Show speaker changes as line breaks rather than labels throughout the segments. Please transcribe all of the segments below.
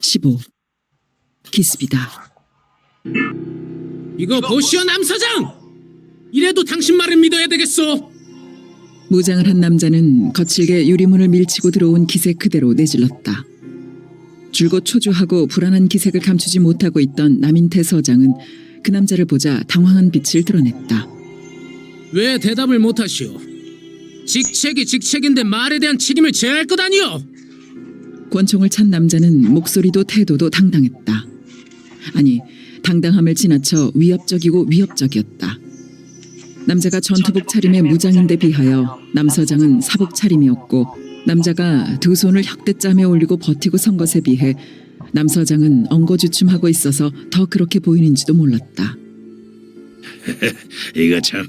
15. 기습이다.
이거 보시오 남사장! 이래도 당신 말을 믿어야 되겠소.
무장을 한 남자는 거칠게 유리문을 밀치고 들어온 기색 그대로 내질렀다. 줄곧 초조하고 불안한 기색을 감추지 못하고 있던 남인태 서장은 그 남자를 보자 당황한 빛을 드러냈다.
왜 대답을 못하시오? 직책이 직책인데 말에 대한 책임을 져야 할 것 아니오?
권총을 찬 남자는 목소리도 태도도 당당했다. 아니, 당당함을 지나쳐 위압적이고 위협적이었다. 남자가 전투복 차림의 무장인데 비하여 남 서장은 사복 차림이었고, 남자가 두 손을 혁대짬에 올리고 버티고 선 것에 비해 남 서장은 엉거주춤하고 있어서 더 그렇게 보이는지도 몰랐다.
이거 참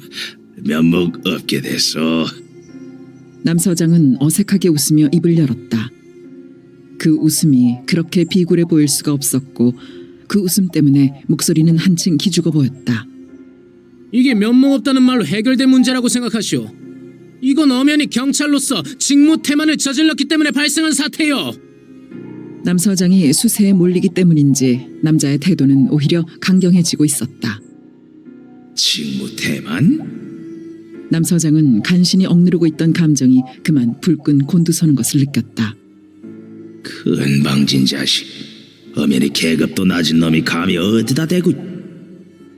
면목 없게 됐어.
남 서장은 어색하게 웃으며 입을 열었다. 그 웃음이 그렇게 비굴해 보일 수가 없었고 그 웃음 때문에 목소리는 한층 기죽어 보였다.
이게 면목 없다는 말로 해결된 문제라고 생각하시오? 이건 엄연히 경찰로서 직무태만을 저질렀기 때문에 발생한 사태요.
남 서장이 수세에 몰리기 때문인지 남자의 태도는 오히려 강경해지고 있었다.
직무태만?
남 서장은 간신히 억누르고 있던 감정이 그만 불끈 곤두서는 것을 느꼈다.
건방진 자식. 엄연히 계급도 낮은 놈이 감히 어디다 대고.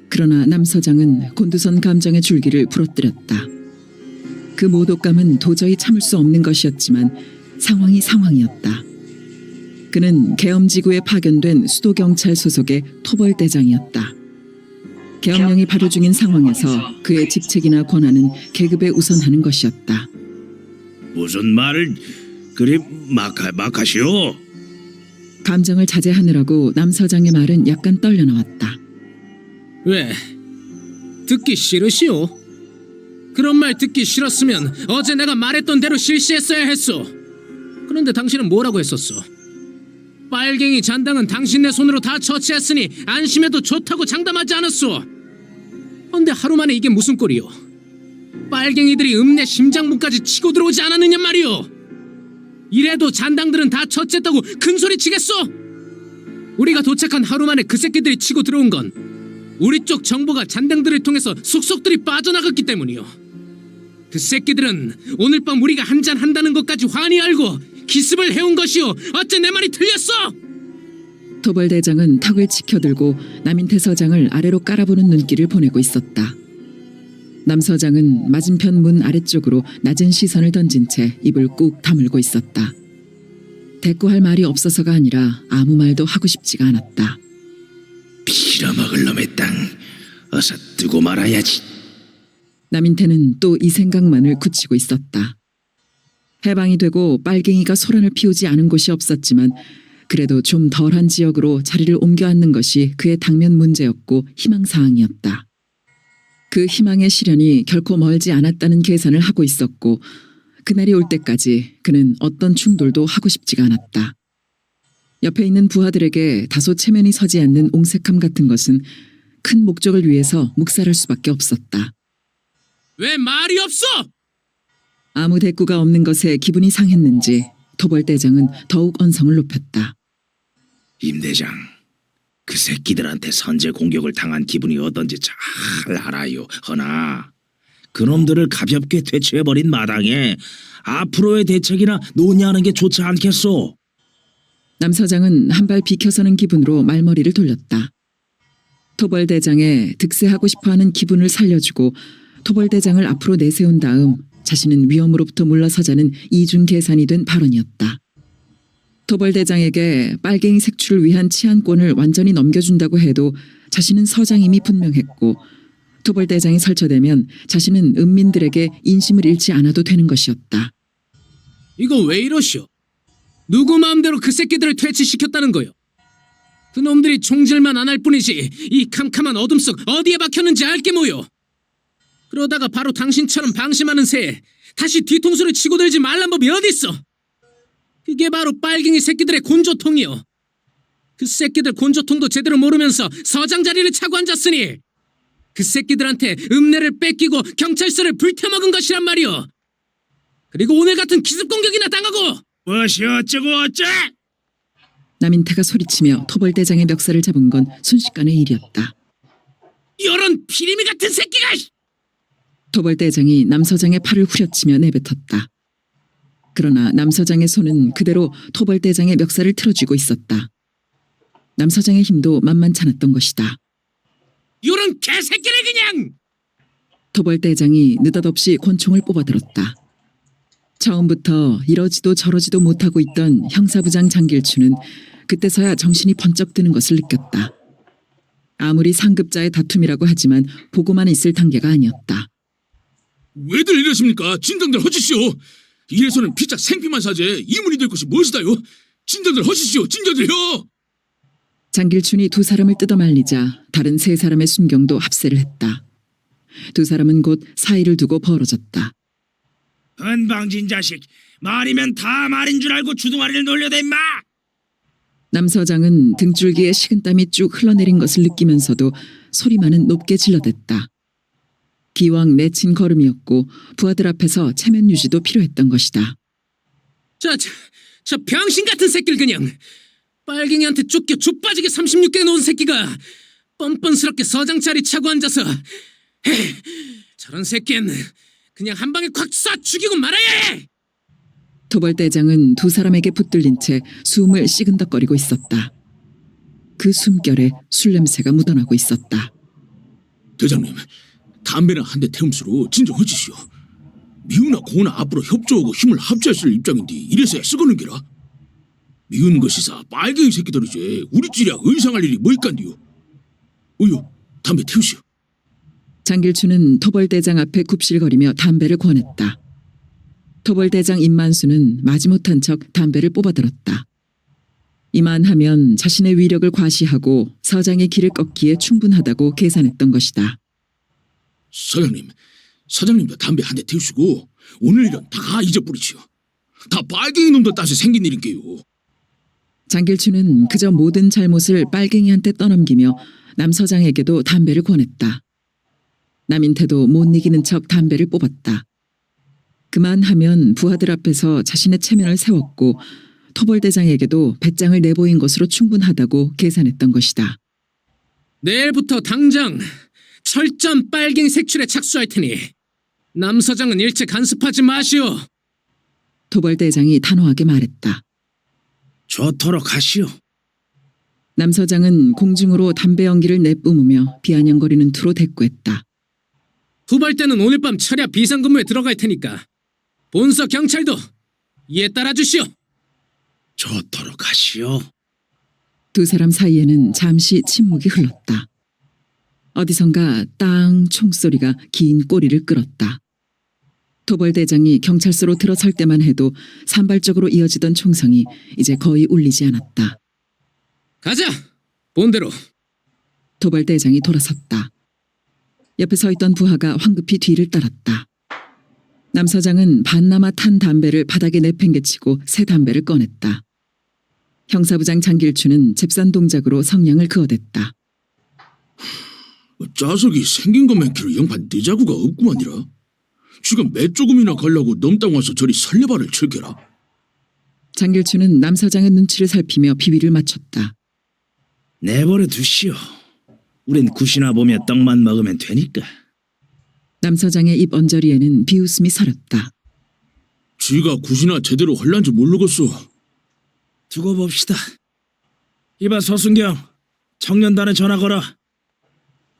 그러나 남 서장은 곤두선 감정의 줄기를 부러뜨렸다. 그 모독감은 도저히 참을 수 없는 것이었지만 상황이 상황이었다. 그는 계엄지구에 파견된 수도경찰 소속의 토벌대장이었다. 계엄령이 발효 중인 상황에서 그의 직책이나 권한은 계급에 우선하는 것이었다.
무슨 말을 그리 막하시오?
감정을 자제하느라고 남 서장의 말은 약간 떨려 나왔다.
왜? 듣기 싫으시오? 그런 말 듣기 싫었으면 어제 내가 말했던 대로 실시했어야 했소. 그런데 당신은 뭐라고 했었어? 빨갱이 잔당은 당신네 손으로 다 처치했으니 안심해도 좋다고 장담하지 않았소. 근데 하루 만에 이게 무슨 꼴이오? 빨갱이들이 읍내 심장부까지 치고 들어오지 않았느냐 말이오. 이래도 잔당들은 다 처치했다고 큰소리 치겠소? 우리가 도착한 하루 만에 그 새끼들이 치고 들어온 건 우리 쪽 정보가 잔당들을 통해서 속속들이 빠져나갔기 때문이오. 그 새끼들은 오늘 밤 우리가 한잔 한다는 것까지 환히 알고 기습을 해온 것이오. 어째 내 말이 틀렸어?
토벌대장은 턱을 치켜들고 남인태 서장을 아래로 깔아보는 눈길을 보내고 있었다. 남 서장은 맞은편 문 아래쪽으로 낮은 시선을 던진 채 입을 꾹 다물고 있었다. 대꾸할 말이 없어서가 아니라 아무 말도 하고 싶지가 않았다.
빌어먹을 놈의 땅 어서 뜨고 말아야지.
남인태는 또 이 생각만을 굳히고 있었다. 해방이 되고 빨갱이가 소란을 피우지 않은 곳이 없었지만 그래도 좀 덜한 지역으로 자리를 옮겨 앉는 것이 그의 당면 문제였고 희망사항이었다. 그 희망의 실현이 결코 멀지 않았다는 계산을 하고 있었고 그날이 올 때까지 그는 어떤 충돌도 하고 싶지가 않았다. 옆에 있는 부하들에게 다소 체면이 서지 않는 옹색함 같은 것은 큰 목적을 위해서 묵살할 수밖에 없었다.
왜 말이 없어?
아무 대꾸가 없는 것에 기분이 상했는지 토벌대장은 더욱 언성을 높였다.
임 대장, 그 새끼들한테 선제 공격을 당한 기분이 어떤지 잘 알아요. 허나 그놈들을 가볍게 퇴치해버린 마당에 앞으로의 대책이나 논의하는 게 좋지 않겠소?
남 서장은 한 발 비켜서는 기분으로 말머리를 돌렸다. 토벌대장의 득세하고 싶어하는 기분을 살려주고 토벌대장을 앞으로 내세운 다음 자신은 위험으로부터 물러서자는 이중 계산이 된 발언이었다. 토벌대장에게 빨갱이 색출을 위한 치안권을 완전히 넘겨준다고 해도 자신은 서장임이 분명했고 토벌대장이 설쳐되면 자신은 은민들에게 인심을 잃지 않아도 되는 것이었다.
이거 왜 이러시오? 누구 마음대로 그 새끼들을 퇴치시켰다는 거요? 그 놈들이 총질만 안 할 뿐이지 이 캄캄한 어둠 속 어디에 박혔는지 알게 뭐요? 그러다가 바로 당신처럼 방심하는 새에 다시 뒤통수를 치고 들지 말란 법이 어딨어? 그게 바로 빨갱이 새끼들의 곤조통이요. 그 새끼들 곤조통도 제대로 모르면서 서장 자리를 차고 앉았으니 그 새끼들한테 읍내를 뺏기고 경찰서를 불태먹은 것이란 말이오. 그리고 오늘 같은 기습 공격이나 당하고
무엇이 어쩌고 어째?
남인태가 소리치며 토벌대장의 멱살을 잡은 건 순식간의 일이었다.
이런 피리미 같은 새끼가!
토벌대장이 남서장의 팔을 후려치며 내뱉었다. 그러나 남서장의 손은 그대로 토벌대장의 멱살을 틀어쥐고 있었다. 남서장의 힘도 만만찮았던 것이다.
이런 개새끼를 그냥!
토벌대장이 느닷없이 권총을 뽑아들었다. 처음부터 이러지도 저러지도 못하고 있던 형사부장 장길추는 그때서야 정신이 번쩍 드는 것을 느꼈다. 아무리 상급자의 다툼이라고 하지만 보고만 있을 단계가 아니었다.
왜들 이러십니까? 진정들 하십시오. 이래서는 피자 생피만 사제 이문이 될 것이 무엇이다요? 진정들 하십시오. 진정들요.
장길춘이 두 사람을 뜯어말리자 다른 세 사람의 순경도 합세를 했다. 두 사람은 곧 사이를 두고 벌어졌다.
건방진 자식, 말이면 다 말인 줄 알고 주둥아리를 놀려대 임마!
남서장은 등줄기에 식은땀이 쭉 흘러내린 것을 느끼면서도 소리만은 높게 질러댔다. 기왕 내친 걸음이었고 부하들 앞에서 체면 유지도 필요했던 것이다.
저 병신 같은 새끼를 그냥! 빨갱이한테 쫓겨 족빠지게 36개 놓은 새끼가 뻔뻔스럽게 서장 자리 차고 앉아서 저런 새끼는 그냥 한 방에 콱 쏴 죽이고 말아야 해!
토벌대장은 두 사람에게 붙들린 채 숨을 시근덕거리고 있었다. 그 숨결에 술 냄새가 묻어나고 있었다.
대장님, 담배나 한 대 태움수로 진정하시시오. 미우나 고우나 앞으로 협조하고 힘을 합치했을 입장인데 이래서야 쓰고는 게라. 미운 것이사 빨갱이 새끼들이지 우리 찌리야 의상할 일이 뭐 있간디요. 어유, 담배 태우시오.
장길추는 토벌대장 앞에 굽실거리며 담배를 권했다. 토벌대장 임만수는 마지못한 척 담배를 뽑아들었다. 이만하면 자신의 위력을 과시하고 서장의 길을 꺾기에 충분하다고 계산했던 것이다.
사장님도 담배 한 대 태우시고 오늘 일은 다 잊어버리시오. 다 빨갱이 놈들 따서 생긴 일인게요.
장길추는 그저 모든 잘못을 빨갱이한테 떠넘기며 남서장에게도 담배를 권했다. 남인태도 못 이기는 척 담배를 뽑았다. 그만하면 부하들 앞에서 자신의 체면을 세웠고 토벌대장에게도 배짱을 내보인 것으로 충분하다고 계산했던 것이다.
내일부터 당장 철저한 빨갱이 색출에 착수할 테니 남서장은 일체 간섭하지 마시오.
토벌대장이 단호하게 말했다.
좋도록 하시오.
남서장은 공중으로 담배 연기를 내뿜으며 비아냥거리는 투로 대꾸했다.
후발대는 오늘 밤 철야 비상근무에 들어갈 테니까 본서 경찰도 이에 따라주시오.
좋도록 하시오.
두 사람 사이에는 잠시 침묵이 흘렀다. 어디선가 땅 총소리가 긴 꼬리를 끌었다. 토벌대장이 경찰서로 들어설 때만 해도 산발적으로 이어지던 총성이 이제 거의 울리지 않았다.
가자! 본대로.
토벌대장이 돌아섰다. 옆에 서 있던 부하가 황급히 뒤를 따랐다. 남서장은 반나마 탄 담배를 바닥에 내팽개치고 새 담배를 꺼냈다. 형사부장 장길추는 잽싼 동작으로 성냥을 그어댔다.
자석이 생긴 것만 키로 영판 내자구가 없구만이라. 지금 몇 조금이나 가려고 넘땅 와서 저리 설레발을 칠게라.
장길추는 남서장의 눈치를 살피며 비위를 맞췄다.
내버려 두시오. 우린 굿이나 보며 떡만 먹으면 되니까.
남서장의 입 언저리에는 비웃음이 서렸다.
지가 굿이나 제대로 할란지 모르겠어.
두고 봅시다. 이봐 서순경, 청년단에 전화 걸어.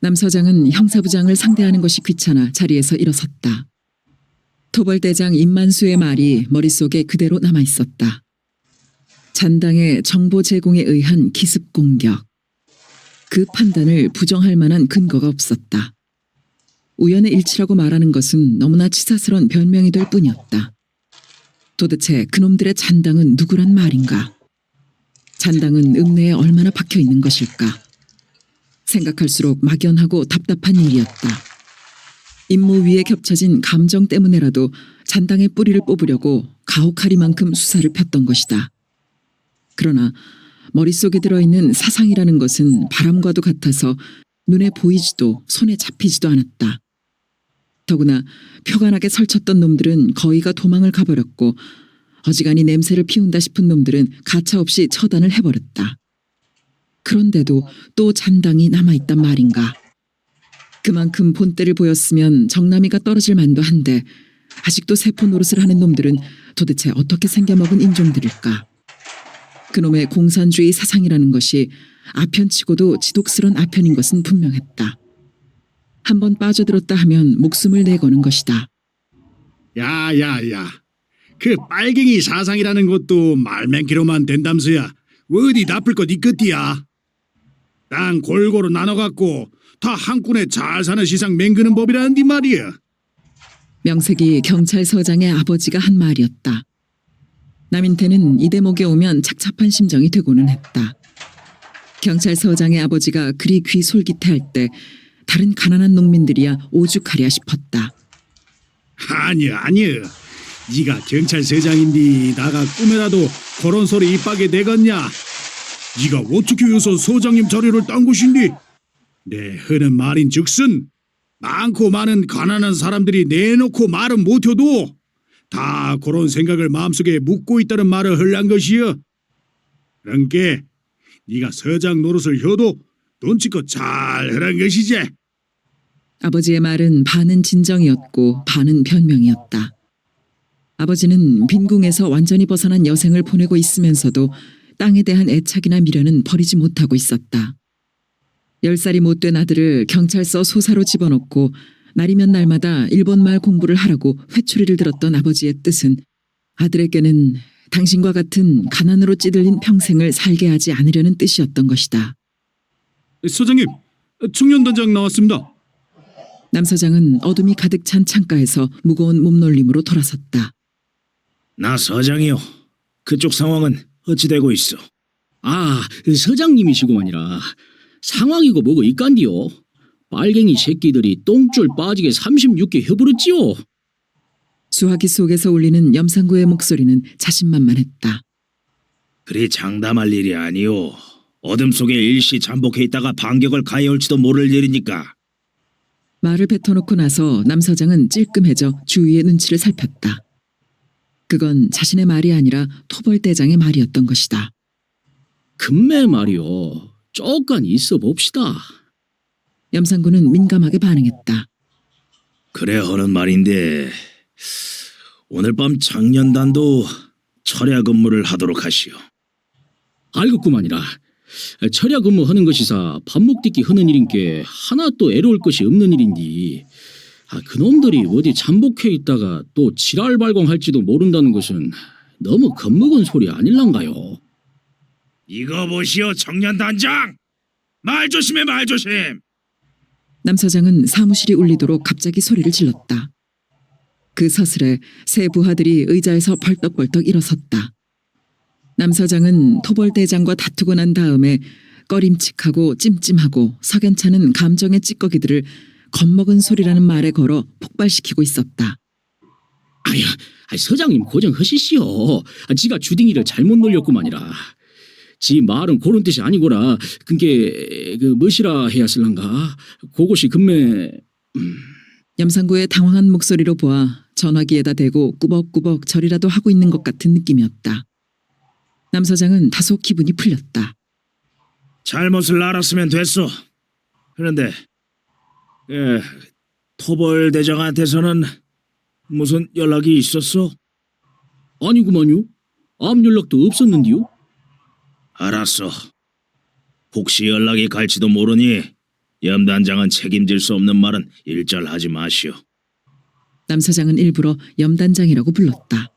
남서장은 형사부장을 상대하는 것이 귀찮아 자리에서 일어섰다. 토벌대장 임만수의 말이 머릿속에 그대로 남아있었다. 잔당의 정보 제공에 의한 기습 공격. 그 판단을 부정할 만한 근거가 없었다. 우연의 일치라고 말하는 것은 너무나 치사스러운 변명이 될 뿐이었다. 도대체 그놈들의 잔당은 누구란 말인가? 잔당은 읍내에 얼마나 박혀있는 것일까? 생각할수록 막연하고 답답한 일이었다. 임무 위에 겹쳐진 감정 때문에라도 잔당의 뿌리를 뽑으려고 가혹하리만큼 수사를 폈던 것이다. 그러나 머릿속에 들어있는 사상이라는 것은 바람과도 같아서 눈에 보이지도 손에 잡히지도 않았다. 더구나 표관하게 설쳤던 놈들은 거의가 도망을 가버렸고 어지간히 냄새를 피운다 싶은 놈들은 가차없이 처단을 해버렸다. 그런데도 또 잔당이 남아있단 말인가. 그만큼 본때를 보였으면 정남이가 떨어질 만도 한데 아직도 세포 노릇을 하는 놈들은 도대체 어떻게 생겨먹은 인종들일까. 그놈의 공산주의 사상이라는 것이 아편치고도 지독스런 아편인 것은 분명했다. 한번 빠져들었다 하면 목숨을 내거는 것이다.
야야야, 그 빨갱이 사상이라는 것도 말맹키로만 된담서야 어디 나쁠 것 있겠디야. 땅 골고루 나눠갖고 다 한꾼에 잘 사는 시상 맹그는 법이라는디 말이야.
명색이 경찰서장의 아버지가 한 말이었다. 남인태는 이 대목에 오면 착잡한 심정이 되고는 했다. 경찰서장의 아버지가 그리 귀 솔깃해할 때 다른 가난한 농민들이야 오죽하랴 싶었다.
아니야. 네가 경찰서장인디 나가 꿈에라도 그런 소리 입하게 되겠냐? 네가 어떻게 해서 서장님 자리를 딴 것인디? 내 흔한 말인 즉슨 많고 많은 가난한 사람들이 내놓고 말은 못해도 다 그런 생각을 마음속에 묻고 있다는 말을 하려는 것이여. 그러니까 네가 서장 노릇을 해도 눈치껏 잘 하란 것이지.
아버지의 말은 반은 진정이었고 반은 변명이었다. 아버지는 빈궁에서 완전히 벗어난 여생을 보내고 있으면서도 땅에 대한 애착이나 미련은 버리지 못하고 있었다. 10살이 못 된 아들을 경찰서 소사로 집어넣고 날이면 날마다 일본말 공부를 하라고 회초리를 들었던 아버지의 뜻은 아들에게는 당신과 같은 가난으로 찌들린 평생을 살게 하지 않으려는 뜻이었던 것이다.
서장님, 청년단장 나왔습니다.
남 서장은 어둠이 가득 찬 창가에서 무거운 몸놀림으로 돌아섰다.
나 서장이요. 그쪽 상황은 어찌 되고 있어?
서장님이시구만이라. 상황이고 뭐고 이깐디요. 빨갱이 새끼들이 똥줄 빠지게 36개 해버렸지요.
수화기 속에서 울리는 염상구의 목소리는 자신만만했다.
그리 장담할 일이 아니오. 어둠 속에 일시 잠복해 있다가 반격을 가해올지도 모를 일이니까.
말을 뱉어놓고 나서 남 서장은 찔끔해져 주위의 눈치를 살폈다. 그건 자신의 말이 아니라 토벌대장의 말이었던 것이다.
금매 말이요. 쪼깐 있어 봅시다.
염상구는 민감하게 반응했다.
그래 하는 말인데 오늘 밤 장년단도 철야 근무를 하도록 하시오.
알겠구만이라. 철야 근무하는 것이사 밥 먹듣기 하는 일인께 하나 또 애로울 것이 없는 일인디. 그놈들이 어디 잠복해 있다가 또 지랄 발광할지도 모른다는 것은 너무 겁먹은 소리 아닐란가요?
이거 보시오 청년단장. 말 조심해 말 조심.
남 서장은 사무실이 울리도록 갑자기 소리를 질렀다. 그 서슬에 세 부하들이 의자에서 벌떡벌떡 일어섰다. 남 서장은 토벌대장과 다투고 난 다음에 꺼림칙하고 찜찜하고 석연찮은 감정의 찌꺼기들을 겁먹은 소리라는 말에 걸어 폭발시키고 있었다.
서장님 고정하시시오. 지가 주둥이를 잘못 놀렸구만이라. 지 말은 그런 뜻이 아니고라. 그게 무엇이라 해야 쓸란가. 그것이 금매.
염상구의 당황한 목소리로 보아 전화기에다 대고 꾸벅꾸벅 절이라도 하고 있는 것 같은 느낌이었다. 남 서장은 다소 기분이 풀렸다.
잘못을 알았으면 됐어. 그런데 토벌 대장한테서는 무슨 연락이 있었어?
아니구만요. 아무 연락도 없었는데요.
알았어. 혹시 연락이 갈지도 모르니 염단장은 책임질 수 없는 말은 일절하지 마시오.
남 서장은 일부러 염단장이라고 불렀다.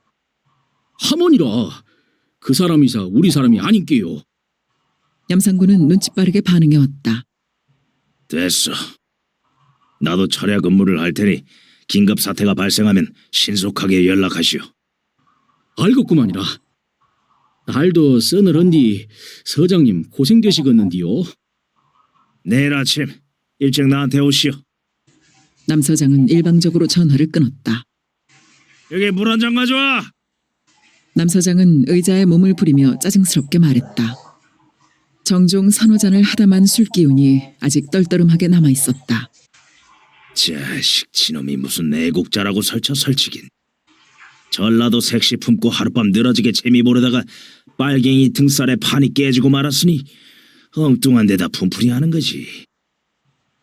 하모니라. 그 사람이사 우리 사람이 아닌게요.
염상구는 눈치 빠르게 반응해왔다.
됐어. 나도 철야 근무를 할 테니 긴급 사태가 발생하면 신속하게 연락하시오.
알겠구만이라. 날도 서늘한디 서장님 고생되시겠는디요.
내일 아침 일찍 나한테 오시오.
남 서장은 일방적으로 전화를 끊었다.
여기 물 한 잔 가져와.
남 서장은 의자에 몸을 부리며 짜증스럽게 말했다. 정종 서너 잔을 하다만 술 기운이 아직 떨떠름하게 남아있었다.
자식, 지놈이 무슨 애국자라고 설치긴. 전라도 색시 품고 하룻밤 늘어지게 재미 보려다가 빨갱이 등살에 판이 깨지고 말았으니 엉뚱한 데다 분풀이 하는 거지.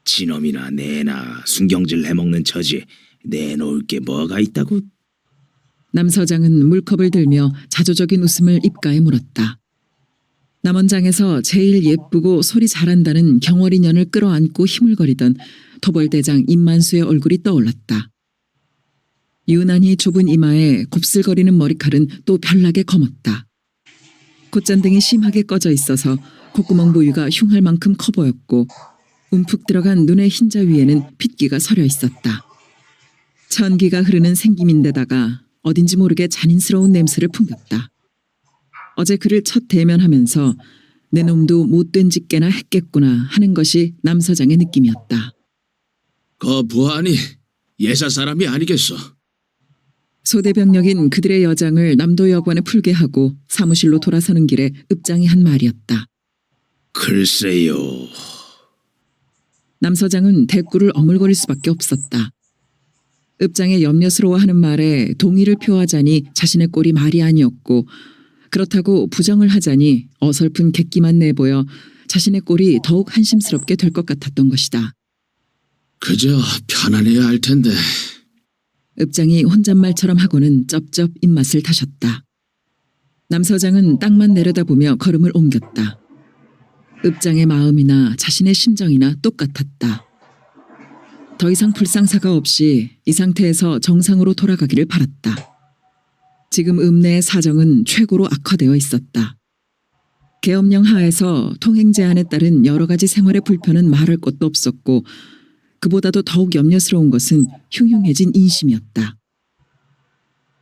지놈이나 내나 순경질 해먹는 처지에 내놓을 게 뭐가 있다고.
남 서장은 물컵을 들며 자조적인 웃음을 입가에 물었다. 남원장에서 제일 예쁘고 소리 잘한다는 경월이년을 끌어안고 힘을거리던 토벌대장 임만수의 얼굴이 떠올랐다. 유난히 좁은 이마에 곱슬거리는 머리칼은 또 별나게 검었다. 콧잔등이 심하게 꺼져 있어서 콧구멍 부위가 흉할 만큼 커 보였고 움푹 들어간 눈의 흰자 위에는 핏기가 서려 있었다. 천기가 흐르는 생김인데다가 어딘지 모르게 잔인스러운 냄새를 풍겼다. 어제 그를 첫 대면하면서 내 놈도 못된 짓게나 했겠구나 하는 것이 남 서장의 느낌이었다.
그 부하니 예사 사람이 아니겠어.
소대병력인 그들의 여장을 남도여관에 풀게 하고 사무실로 돌아서는 길에 읍장이 한 말이었다.
글쎄요.
남 서장은 대꾸를 어물거릴 수밖에 없었다. 읍장의 염려스러워하는 말에 동의를 표하자니 자신의 꼴이 말이 아니었고 그렇다고 부정을 하자니 어설픈 객기만 내보여 자신의 꼴이 더욱 한심스럽게 될 것 같았던 것이다.
그저 편안해야 할 텐데.
읍장이 혼잣말처럼 하고는 쩝쩝 입맛을 다셨다. 남 서장은 땅만 내려다보며 걸음을 옮겼다. 읍장의 마음이나 자신의 심정이나 똑같았다. 더 이상 불상사가 없이 이 상태에서 정상으로 돌아가기를 바랐다. 지금 읍내의 사정은 최고로 악화되어 있었다. 계엄령 하에서 통행 제한에 따른 여러 가지 생활의 불편은 말할 것도 없었고 그보다도 더욱 염려스러운 것은 흉흉해진 인심이었다.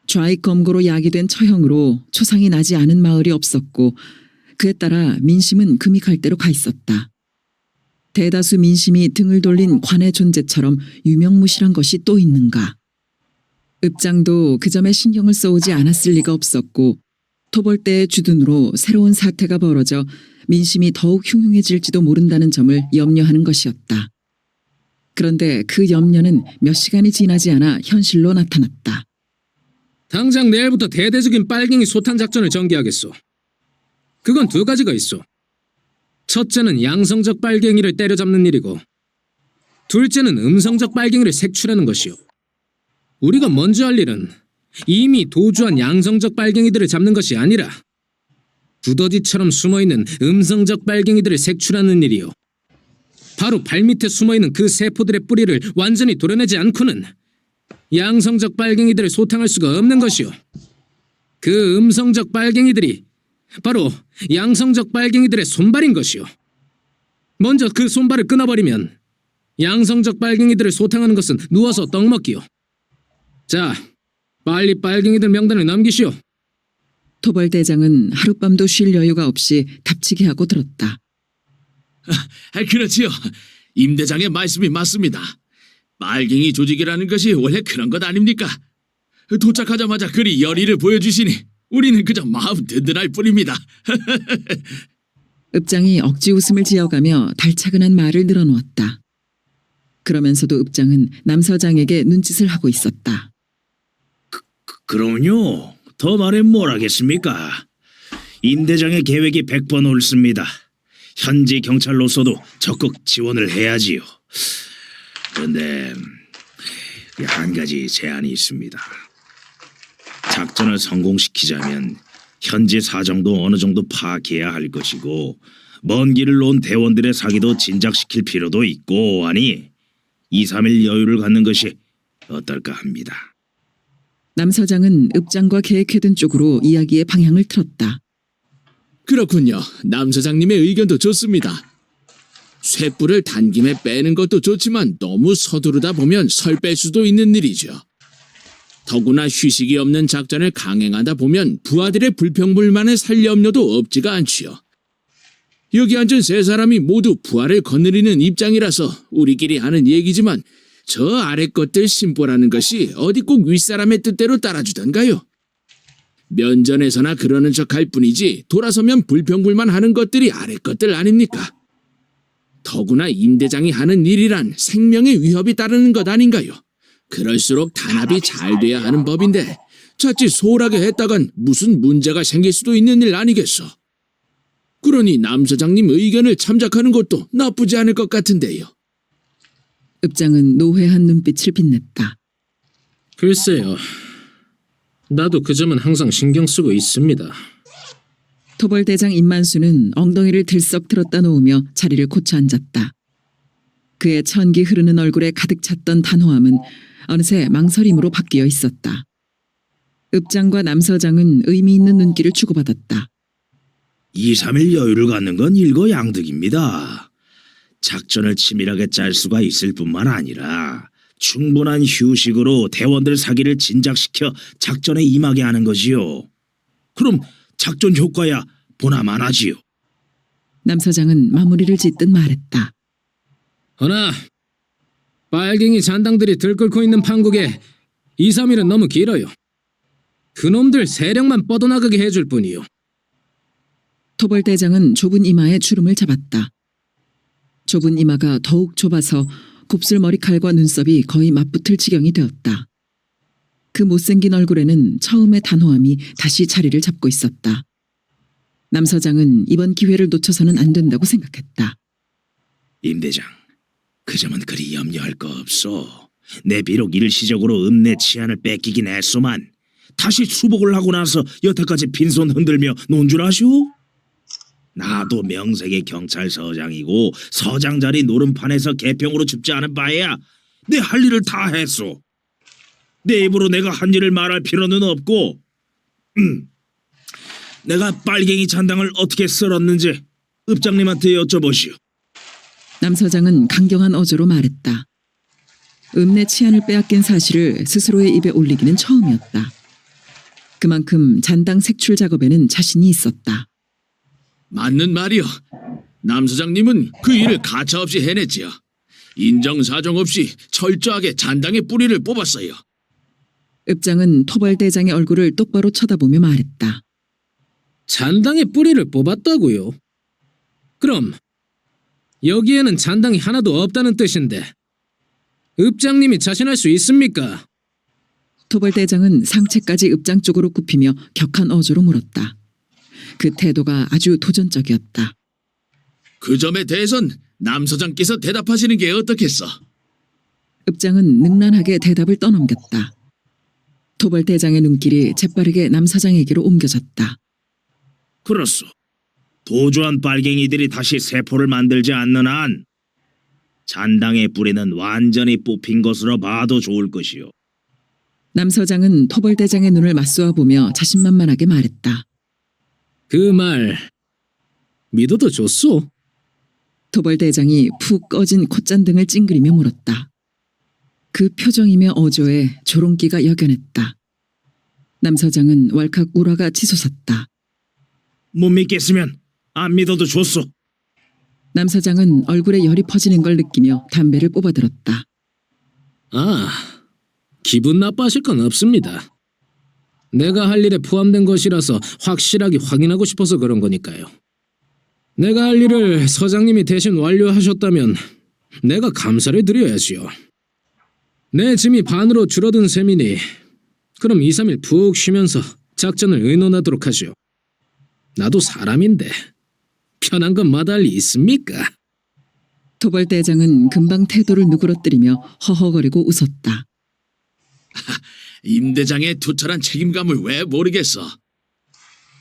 좌익 검거로 야기된 처형으로 초상이 나지 않은 마을이 없었고 그에 따라 민심은 금이 갈 대로 가 있었다. 대다수 민심이 등을 돌린 관의 존재처럼 유명무실한 것이 또 있는가. 읍장도 그 점에 신경을 써오지 않았을 리가 없었고 토벌대의 주둔으로 새로운 사태가 벌어져 민심이 더욱 흉흉해질지도 모른다는 점을 염려하는 것이었다. 그런데 그 염려는 몇 시간이 지나지 않아 현실로 나타났다.
당장 내일부터 대대적인 빨갱이 소탕 작전을 전개하겠소. 그건 두 가지가 있어. 첫째는 양성적 빨갱이를 때려잡는 일이고 둘째는 음성적 빨갱이를 색출하는 것이오. 우리가 먼저 할 일은 이미 도주한 양성적 빨갱이들을 잡는 것이 아니라 두더지처럼 숨어있는 음성적 빨갱이들을 색출하는 일이오. 바로 발밑에 숨어있는 그 세포들의 뿌리를 완전히 도려내지 않고는 양성적 빨갱이들을 소탕할 수가 없는 것이오. 그 음성적 빨갱이들이 바로 양성적 빨갱이들의 손발인 것이오. 먼저 그 손발을 끊어버리면 양성적 빨갱이들을 소탕하는 것은 누워서 떡 먹기요. 자, 빨리 빨갱이들 명단을 넘기시오.
토벌대장은 하룻밤도 쉴 여유가 없이 답치게 하고 들었다.
그렇지요. 임 대장의 말씀이 맞습니다. 빨갱이 조직이라는 것이 원래 그런 것 아닙니까? 도착하자마자 그리 열의를 보여주시니 우리는 그저 마음 든든할 뿐입니다.
읍장이 억지 웃음을 지어가며 달차근한 말을 늘어놓았다. 그러면서도 읍장은 남 서장에게 눈짓을 하고 있었다.
그럼요. 더 말해 뭘 하겠습니까? 임 대장의 계획이 100번 옳습니다. 현지 경찰로서도 적극 지원을 해야지요. 그런데 한 가지 제한이 있습니다. 작전을 성공시키자면 현지 사정도 어느 정도 파악해야 할 것이고 먼 길을 놓은 대원들의 사기도 진작시킬 필요도 있고 하니 2, 3일 여유를 갖는 것이 어떨까 합니다.
남 서장은 읍장과 계획해둔 쪽으로 이야기의 방향을 틀었다.
그렇군요. 남 서장님의 의견도 좋습니다. 쇠뿔을 단김에 빼는 것도 좋지만 너무 서두르다 보면 설 뺄 수도 있는 일이죠. 더구나 휴식이 없는 작전을 강행하다 보면 부하들의 불평불만에 살 염려도 없지가 않지요. 여기 앉은 세 사람이 모두 부하를 거느리는 입장이라서 우리끼리 하는 얘기지만 저 아래 것들 심보라는 것이 어디 꼭 윗사람의 뜻대로 따라주던가요? 면전에서나 그러는 척 할 뿐이지 돌아서면 불평불만하는 것들이 아래 것들 아닙니까? 더구나 임 대장이 하는 일이란 생명의 위협이 따르는 것 아닌가요? 그럴수록 단합이 잘 돼야 하는 법인데 자칫 소홀하게 했다간 무슨 문제가 생길 수도 있는 일 아니겠어. 그러니 남 서장님 의견을 참작하는 것도 나쁘지 않을 것 같은데요.
읍장은 노회한 눈빛을 빛냈다.
글쎄요. 나도 그 점은 항상 신경 쓰고 있습니다.
토벌대장 임만수는 엉덩이를 들썩 들었다 놓으며 자리를 고쳐 앉았다. 그의 천기 흐르는 얼굴에 가득 찼던 단호함은 어느새 망설임으로 바뀌어 있었다. 읍장과 남서장은 의미 있는 눈길을 주고받았다.
2, 3일 여유를 갖는 건 일거양득입니다. 작전을 치밀하게 짤 수가 있을 뿐만 아니라 충분한 휴식으로 대원들 사기를 진작시켜 작전에 임하게 하는 것이요. 그럼 작전 효과야 보나마나지요.
남서장은 마무리를 짓듯 말했다.
허나 빨갱이 잔당들이 들끓고 있는 판국에 2, 3일은 너무 길어요. 그놈들 세력만 뻗어나가게 해줄 뿐이요.
토벌대장은 좁은 이마에 주름을 잡았다. 좁은 이마가 더욱 좁아서 곱슬 머리칼과 눈썹이 거의 맞붙을 지경이 되었다. 그 못생긴 얼굴에는 처음의 단호함이 다시 자리를 잡고 있었다. 남서장은 이번 기회를 놓쳐서는 안 된다고 생각했다.
임 대장, 그 점은 그리 염려할 거 없어. 내 비록 일시적으로 읍내 치안을 뺏기긴 했소만 다시 수복을 하고 나서 여태까지 빈손 흔들며 논 줄 아시오? 나도 명색의 경찰서장이고 서장 자리 노름판에서 개평으로 줍지 않은 바에야 내 할 일을 다 했소. 내 입으로 내가 한 일을 말할 필요는 없고 내가 빨갱이 잔당을 어떻게 썰었는지 읍장님한테 여쭤보시오.
남서장은 강경한 어조로 말했다. 읍내 치안을 빼앗긴 사실을 스스로의 입에 올리기는 처음이었다. 그만큼 잔당 색출 작업에는 자신이 있었다.
맞는 말이요. 남 서장님은 그 일을 가차없이 해냈지요. 인정사정 없이 철저하게 잔당의 뿌리를 뽑았어요.
읍장은 토벌대장의 얼굴을 똑바로 쳐다보며 말했다.
잔당의 뿌리를 뽑았다고요? 그럼 여기에는 잔당이 하나도 없다는 뜻인데 읍장님이 자신할 수 있습니까?
토벌대장은 상체까지 읍장 쪽으로 굽히며 격한 어조로 물었다. 그 태도가 아주 도전적이었다.
그 점에 대해선 남 서장께서 대답하시는 게 어떻겠어?
읍장은 능란하게 대답을 떠넘겼다. 토벌대장의 눈길이 재빠르게 남서장에게로 옮겨졌다.
그렇소. 도주한 빨갱이들이 다시 세포를 만들지 않는 한 잔당의 뿌리는 완전히 뽑힌 것으로 봐도 좋을 것이요.
남서장은 토벌대장의 눈을 맞쏘아 보며 자신만만하게 말했다.
그 말 믿어도 좋소?
토벌대장이 푹 꺼진 콧잔등을 찡그리며 물었다. 그 표정이며 어조에 조롱기가 역연했다. 남서장은 왈칵 우라가 치솟았다.
못 믿겠으면 안 믿어도 좋소.
남서장은 얼굴에 열이 퍼지는 걸 느끼며 담배를 뽑아들었다.
아, 기분 나빠하실 건 없습니다. 내가 할 일에 포함된 것이라서 확실하게 확인하고 싶어서 그런 거니까요. 내가 할 일을 서장님이 대신 완료하셨다면 내가 감사를 드려야지요. 내 짐이 반으로 줄어든 셈이니 그럼 2, 3일 푹 쉬면서 작전을 의논하도록 하시오. 나도 사람인데 편한 건 마다할 리 있습니까?
토벌대장은 금방 태도를 누그러뜨리며 허허거리고 웃었다.
임 대장의 투철한 책임감을 왜 모르겠어.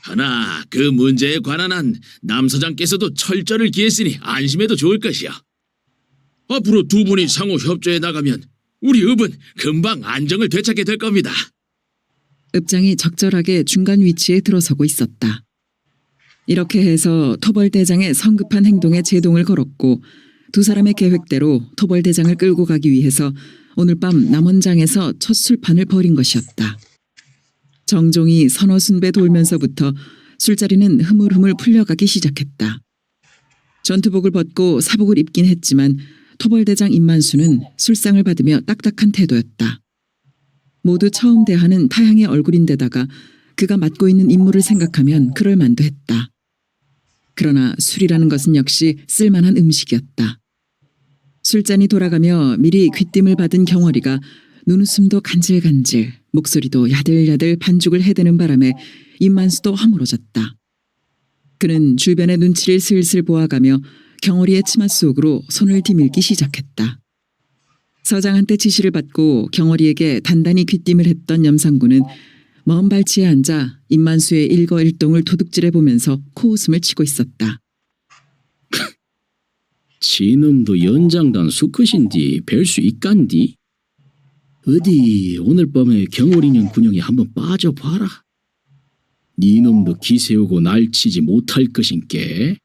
하나 그 문제에 관한 한 남 서장께서도 철저를 기했으니 안심해도 좋을 것이야. 앞으로 두 분이 상호 협조해 나가면 우리 읍은 금방 안정을 되찾게 될 겁니다.
읍장이 적절하게 중간 위치에 들어서고 있었다. 이렇게 해서 토벌대장의 성급한 행동에 제동을 걸었고 두 사람의 계획대로 토벌대장을 끌고 가기 위해서 오늘 밤 남원장에서 첫 술판을 벌인 것이었다. 정종이 선어순배 돌면서부터 술자리는 흐물흐물 풀려가기 시작했다. 전투복을 벗고 사복을 입긴 했지만 토벌대장 임만수는 술상을 받으며 딱딱한 태도였다. 모두 처음 대하는 타향의 얼굴인데다가 그가 맡고 있는 임무를 생각하면 그럴 만도 했다. 그러나 술이라는 것은 역시 쓸만한 음식이었다. 술잔이 돌아가며 미리 귀띔을 받은 경월이가 눈웃음도 간질간질 목소리도 야들야들 반죽을 해대는 바람에 임만수도 허물어졌다. 그는 주변의 눈치를 슬슬 보아가며 경월이의 치마 속으로 손을 디밀기 시작했다. 서장한테 지시를 받고 경월이에게 단단히 귀띔을 했던 염상군은 먼 발치에 앉아 임만수의 일거일동을 도둑질해보면서 코웃음을 치고 있었다.
지놈도 연장단 수컷인디 뵐 수 있간디? 어디 오늘 밤에 경월이년 군영에 한번 빠져봐라. 니놈도 기세우고 날치지 못할 것인께.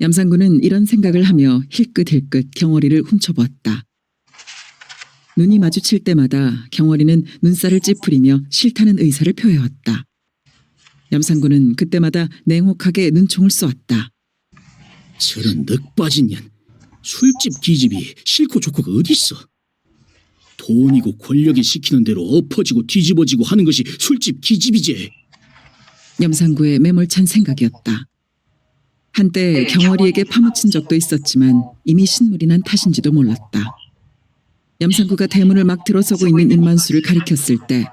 염상군은 이런 생각을 하며 힐끗힐끗 경월이를 훔쳐보았다. 눈이 마주칠 때마다 경월이는 눈살을 찌푸리며 싫다는 의사를 표해왔다. 염상군은 그때마다 냉혹하게 눈총을 쏘았다.
저런 늑빠진 년, 술집 기집이 싫고 좋고가 어딨어. 돈이고 권력이 시키는 대로 엎어지고 뒤집어지고 하는 것이 술집 기집이지.
염상구의 매몰찬 생각이었다. 한때 경월이에게 파묻힌 적도 있었지만 이미 신물이 난 탓인지도 몰랐다. 염상구가 대문을 막 들어서고 있는 임만수를 가리켰을 때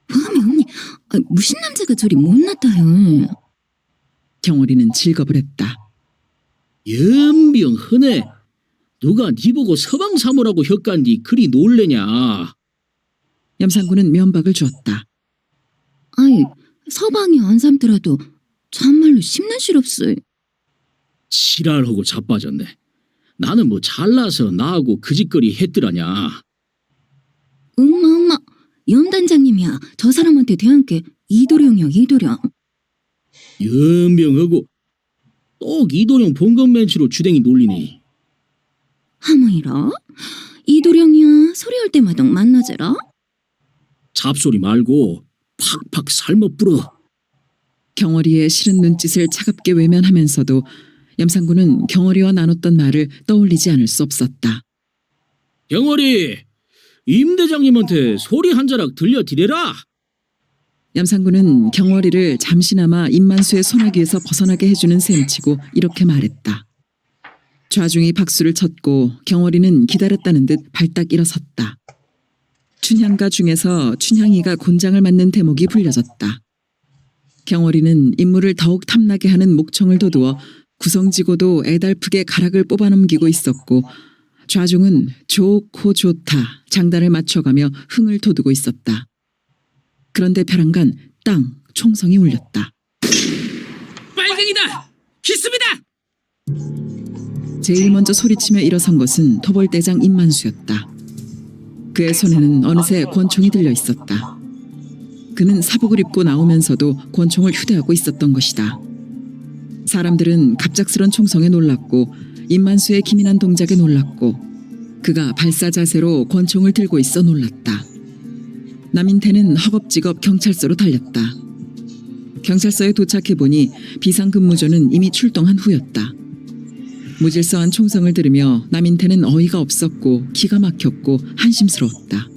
뭐하면 언니, 무슨 남자가 저리 못났다요.
경월이는 질겁을 했다.
연병 흔해. 누가 니 보고 서방 사모라고 혀간디 그리 놀래냐.
염상구는 면박을 주었다.
아이, 서방이 안 삼더라도 참말로 심란스럽소.
지랄하고 자빠졌네. 나는 뭐 잘나서 나하고 그 짓거리 했더라냐.
엄마, 염단장님이야. 저 사람한테 대한 게 이도령이야, 이도령.
연병하고 또 이도령 봉건맨치로 주댕이 놀리니.
하모이라? 이도령이야. 소리할 때마다 만나제라?
잡소리 말고 팍팍 삶아 불어.
경월이의 싫은 눈짓을 차갑게 외면하면서도 염상구는 경월이와 나눴던 말을 떠올리지 않을 수 없었다.
경월이, 임 대장님한테 소리 한 자락 들려드려라.
염상구는 경월이를 잠시나마 임만수의 손아귀에서 벗어나게 해주는 셈치고 이렇게 말했다. 좌중이 박수를 쳤고 경월이는 기다렸다는 듯 발딱 일어섰다. 춘향가 중에서 춘향이가 곤장을 맡는 대목이 불려졌다. 경월이는 인물을 더욱 탐나게 하는 목청을 돋우어 구성지고도 애달프게 가락을 뽑아넘기고 있었고 좌중은 좋고 좋다 장단을 맞춰가며 흥을 돋우고 있었다. 그런데 벼랑간 땅 총성이 울렸다.
빨갱이다! 기습이다!
제일 먼저 소리치며 일어선 것은 토벌대장 임만수였다. 그의 손에는 어느새 권총이 들려 있었다. 그는 사복을 입고 나오면서도 권총을 휴대하고 있었던 것이다. 사람들은 갑작스런 총성에 놀랐고 임만수의 기민한 동작에 놀랐고 그가 발사 자세로 권총을 들고 있어 놀랐다. 남인태는 허겁지겁 경찰서로 달렸다. 경찰서에 도착해보니 비상근무조는 이미 출동한 후였다. 무질서한 총성을 들으며 남인태는 어이가 없었고 기가 막혔고 한심스러웠다.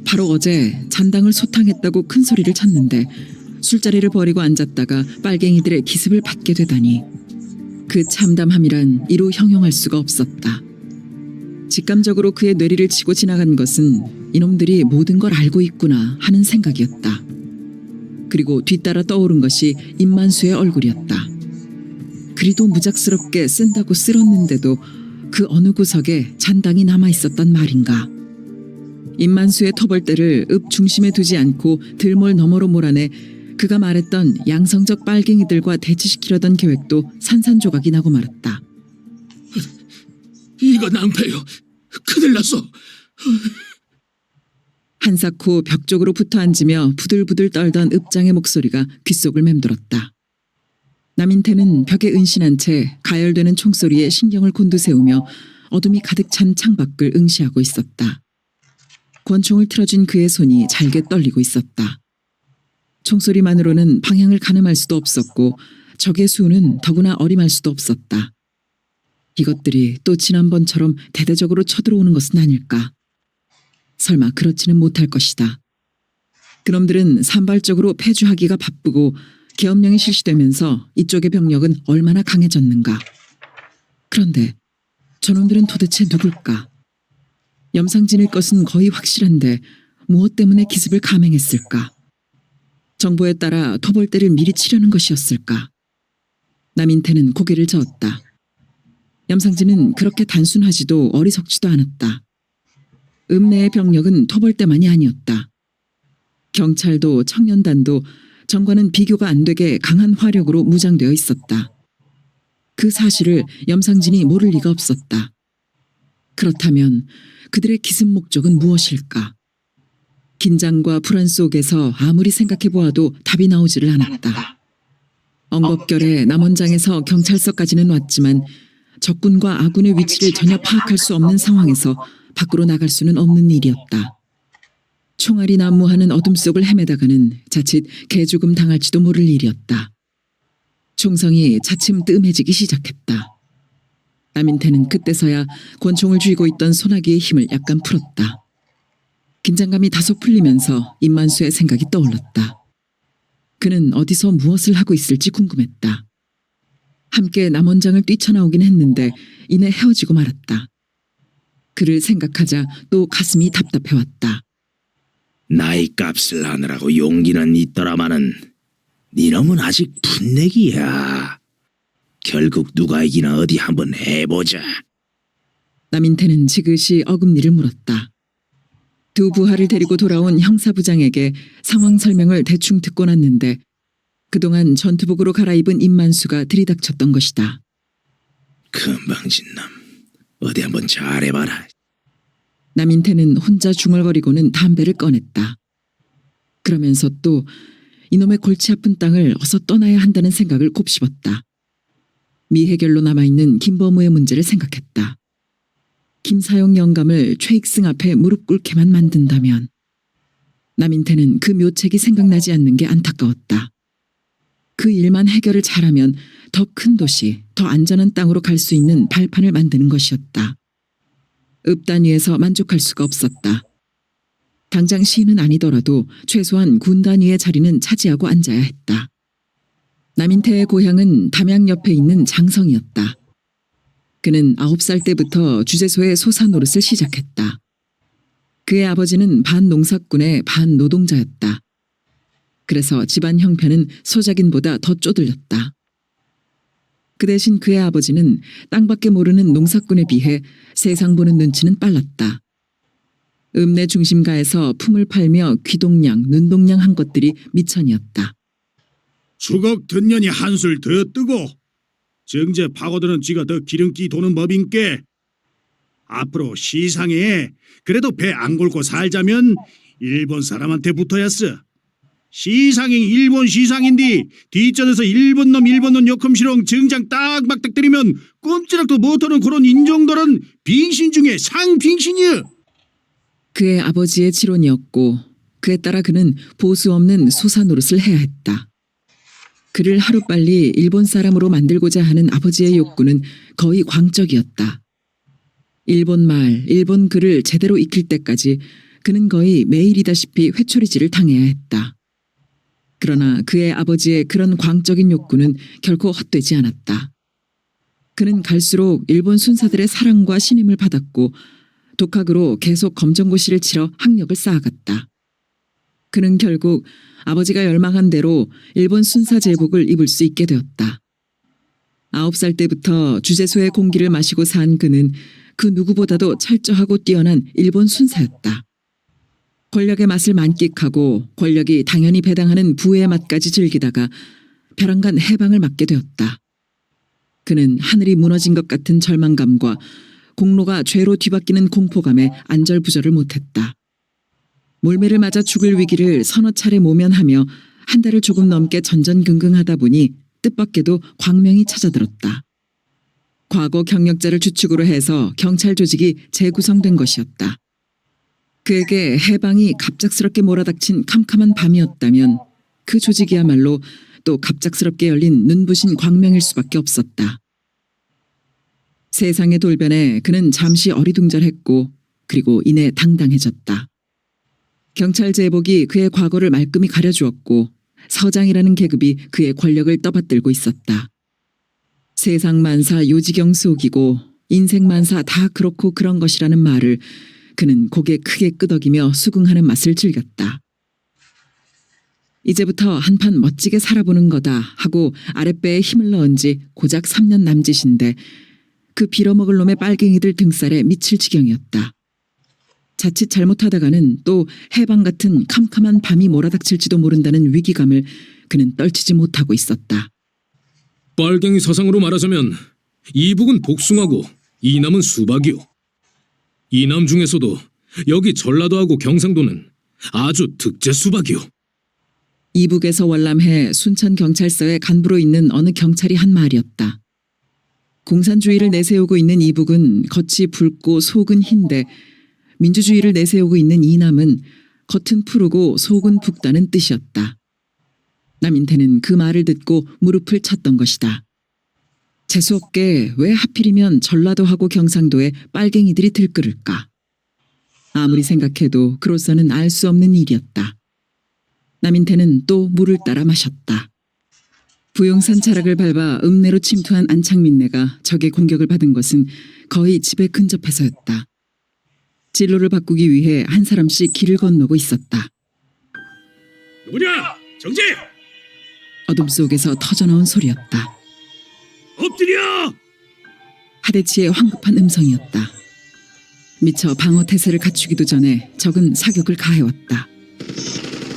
바로 어제 잔당을 소탕했다고 큰 소리를 쳤는데 술자리를 버리고 앉았다가 빨갱이들의 기습을 받게 되다니 그 참담함이란 이루 형용할 수가 없었다. 직감적으로 그의 뇌리를 치고 지나간 것은 이놈들이 모든 걸 알고 있구나 하는 생각이었다. 그리고 뒤따라 떠오른 것이 임만수의 얼굴이었다. 그리도 무작스럽게 쓴다고 쓸었는데도 그 어느 구석에 잔당이 남아있었단 말인가. 임만수의 터벌대를 읍 중심에 두지 않고 들몰 너머로 몰아내 그가 말했던 양성적 빨갱이들과 대치시키려던 계획도 산산조각이 나고 말았다.
이거 낭패요. 큰일 났어.
한사코 벽 쪽으로 붙어 앉으며 부들부들 떨던 읍장의 목소리가 귓속을 맴돌았다. 남인태는 벽에 은신한 채 가열되는 총소리에 신경을 곤두세우며 어둠이 가득 찬 창밖을 응시하고 있었다. 권총을 틀어준 그의 손이 잘게 떨리고 있었다. 총소리만으로는 방향을 가늠할 수도 없었고 적의 수는 더구나 어림할 수도 없었다. 이것들이 또 지난번처럼 대대적으로 쳐들어오는 것은 아닐까. 설마 그렇지는 못할 것이다. 그놈들은 산발적으로 패주하기가 바쁘고 계엄령이 실시되면서 이쪽의 병력은 얼마나 강해졌는가. 그런데 저놈들은 도대체 누굴까? 염상진일 것은 거의 확실한데 무엇 때문에 기습을 감행했을까? 정보에 따라 토벌대를 미리 치려는 것이었을까? 남인태는 고개를 저었다. 염상진은 그렇게 단순하지도 어리석지도 않았다. 읍내의 병력은 토벌대만이 아니었다. 경찰도 청년단도 전과는 비교가 안 되게 강한 화력으로 무장되어 있었다. 그 사실을 염상진이 모를 리가 없었다. 그렇다면 그들의 기습 목적은 무엇일까? 긴장과 불안 속에서 아무리 생각해 보아도 답이 나오지를 않았다. 엉겁결에 남원장에서 경찰서까지는 왔지만 적군과 아군의 위치를 전혀 파악할 수 없는 상황에서 밖으로 나갈 수는 없는 일이었다. 총알이 난무하는 어둠 속을 헤매다가는 자칫 개죽음 당할지도 모를 일이었다. 총성이 차츰 뜸해지기 시작했다. 남인태는 그때서야 권총을 쥐고 있던 소나기의 힘을 약간 풀었다. 긴장감이 다소 풀리면서 임만수의 생각이 떠올랐다. 그는 어디서 무엇을 하고 있을지 궁금했다. 함께 남원장을 뛰쳐나오긴 했는데 이내 헤어지고 말았다. 그를 생각하자 또 가슴이 답답해왔다.
나이 값을 하느라고 용기는 있더라마는 니놈은 아직 풋내기야. 결국 누가 이기나 어디 한번 해보자.
남인태는 지그시 어금니를 물었다. 두 부하를 데리고 돌아온 형사부장에게 상황 설명을 대충 듣고 났는데 그동안 전투복으로 갈아입은 임만수가 들이닥쳤던 것이다.
금방진 놈. 어디 한번 잘해봐라.
남인태는 혼자 중얼거리고는 담배를 꺼냈다. 그러면서 또 이놈의 골치 아픈 땅을 어서 떠나야 한다는 생각을 곱씹었다. 미해결로 남아있는 김범우의 문제를 생각했다. 김사용 영감을 최익승 앞에 무릎 꿇게만 만든다면 남인태는 그 묘책이 생각나지 않는 게 안타까웠다. 그 일만 해결을 잘하면 더 큰 도시, 더 안전한 땅으로 갈 수 있는 발판을 만드는 것이었다. 읍단위에서 만족할 수가 없었다. 당장 시인은 아니더라도 최소한 군단위의 자리는 차지하고 앉아야 했다. 남인태의 고향은 담양 옆에 있는 장성이었다. 그는 9살 때부터 주재소의 소사 노릇을 시작했다. 그의 아버지는 반 농사꾼의 반 노동자였다. 그래서 집안 형편은 소작인보다 더 쪼들렸다. 그 대신 그의 아버지는 땅밖에 모르는 농사꾼에 비해 세상 보는 눈치는 빨랐다. 읍내 중심가에서 품을 팔며 귀동냥, 눈동냥 한 것들이 미천이었다.
수국 든년이 한술 더 뜨고 정제 파고드는 쥐가 더 기름기 도는 법인께 앞으로 시상에 그래도 배 안 골고 살자면 일본 사람한테 붙어야쓰. 시상이 일본 시상인디 뒷전에서 일본 놈 요컴시롱 정장 딱 막닥뜨리면 꼼지락도 못하는 그런 인종들은 빙신 중에 상빙신이여.
그의 아버지의 지론이었고 그에 따라 그는 보수 없는 소사 노릇을 해야 했다. 그를 하루빨리 일본 사람으로 만들고자 하는 아버지의 욕구는 거의 광적이었다. 일본 말, 일본 글을 제대로 익힐 때까지 그는 거의 매일이다시피 회초리질을 당해야 했다. 그러나 그의 아버지의 그런 광적인 욕구는 결코 헛되지 않았다. 그는 갈수록 일본 순사들의 사랑과 신임을 받았고 독학으로 계속 검정고시를 치러 학력을 쌓아갔다. 그는 결국 아버지가 열망한 대로 일본 순사 제복을 입을 수 있게 되었다. 9살 때부터 주재소의 공기를 마시고 산 그는 그 누구보다도 철저하고 뛰어난 일본 순사였다. 권력의 맛을 만끽하고 권력이 당연히 배당하는 부의 맛까지 즐기다가 벼랑간 해방을 맞게 되었다. 그는 하늘이 무너진 것 같은 절망감과 공로가 죄로 뒤바뀌는 공포감에 안절부절을 못했다. 몰매를 맞아 죽을 위기를 서너 차례 모면하며 한 달을 조금 넘게 전전긍긍하다 보니 뜻밖에도 광명이 찾아들었다. 과거 경력자를 주축으로 해서 경찰 조직이 재구성된 것이었다. 그에게 해방이 갑작스럽게 몰아닥친 캄캄한 밤이었다면 그 조직이야말로 또 갑작스럽게 열린 눈부신 광명일 수밖에 없었다. 세상의 돌변에 그는 잠시 어리둥절했고 그리고 이내 당당해졌다. 경찰 제복이 그의 과거를 말끔히 가려주었고 서장이라는 계급이 그의 권력을 떠받들고 있었다. 세상 만사 요지경 속이고 인생 만사 다 그렇고 그런 것이라는 말을 그는 고개 크게 끄덕이며 수긍하는 맛을 즐겼다. 이제부터 한판 멋지게 살아보는 거다 하고 아랫배에 힘을 넣은 지 고작 3년 남짓인데 그 빌어먹을 놈의 빨갱이들 등살에 미칠 지경이었다. 자칫 잘못하다가는 또 해방 같은 캄캄한 밤이 몰아닥칠지도 모른다는 위기감을 그는 떨치지 못하고 있었다.
빨갱이 사상으로 말하자면 이북은 복숭아고 이남은 수박이요. 이남 중에서도 여기 전라도하고 경상도는 아주 특제 수박이요.
이북에서 월남해 순천경찰서에 간부로 있는 어느 경찰이 한 말이었다. 공산주의를 내세우고 있는 이북은 겉이 붉고 속은 흰데 민주주의를 내세우고 있는 이남은 겉은 푸르고 속은 붉다는 뜻이었다. 남인태는 그 말을 듣고 무릎을 쳤던 것이다. 재수없게 왜 하필이면 전라도하고 경상도에 빨갱이들이 들끓을까? 아무리 생각해도 그로서는 알 수 없는 일이었다. 남인태는 또 물을 따라 마셨다. 부용산 자락을 밟아 읍내로 침투한 안창민네가 적의 공격을 받은 것은 거의 집에 근접해서였다. 진로를 바꾸기 위해 한 사람씩 길을 건너고 있었다.
누구냐? 정지!
어둠 속에서 터져나온 소리였다.
엎드려!
하대치의 황급한 음성이었다. 미처 방어 태세를 갖추기도 전에 적은 사격을 가해왔다.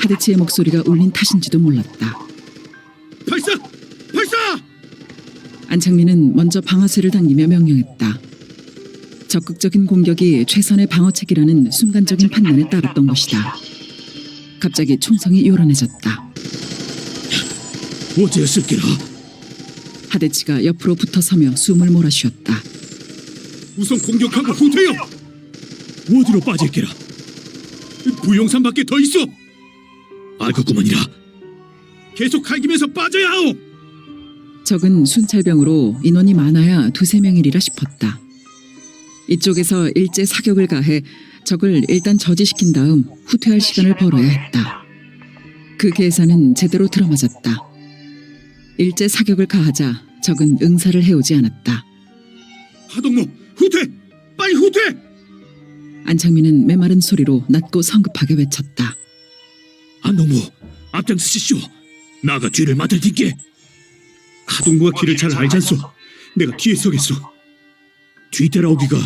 하대치의 목소리가 울린 탓인지도 몰랐다.
발사! 발사!
안창민은 먼저 방아쇠를 당기며 명령했다. 적극적인 공격이 최선의 방어책이라는 순간적인 판단에 따랐던 것이다. 갑자기 총성이 요란해졌다.
어째였을게라?
하대치가 옆으로 붙어서며 숨을 몰아쉬었다.
우선 공격하고 후퇴요! 어디로 빠질게라? 부용산밖에 더 있어! 알겠구먼이라. 계속 갈기면서 빠져야 하오!
적은 순찰병으로 인원이 많아야 2~3명이리라 싶었다. 이쪽에서 일제 사격을 가해 적을 일단 저지시킨 다음 후퇴할 시간을 벌어야 했다. 그 계산은 제대로 들어맞았다. 일제 사격을 가하자 적은 응사를 해오지 않았다.
하동무, 후퇴! 빨리 후퇴!
안창민은 메마른 소리로 낮고 성급하게 외쳤다.
안동무, 앞장서시오. 나가 뒤를 맡을 딜게. 하동무가 길을 잘 알잖소. 내가 뒤에 서겠소. 뒤따라오기가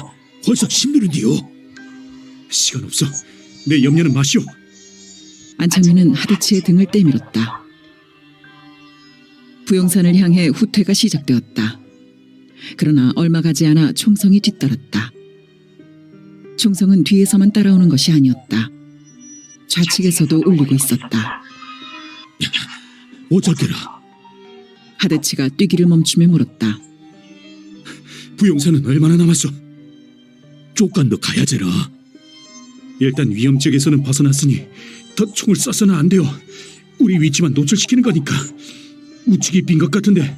벌써 힘들은디요. 시간 없어. 내 염려는 마시오.
안창민은 하대치의 등을 떼밀었다. 부용산을 향해 후퇴가 시작되었다. 그러나 얼마 가지 않아 총성이 뒤따랐다. 총성은 뒤에서만 따라오는 것이 아니었다. 좌측에서도 울리고 있었다.
어쩔게라.
하대치가 뛰기를 멈추며 물었다.
부용산은 얼마나 남았어? 쪽간도 가야제라. 일단 위험 지역에서는 벗어났으니 더 총을 쏴서는 안 돼요. 우리 위치만 노출시키는 거니까. 우측이 빈 것 같은데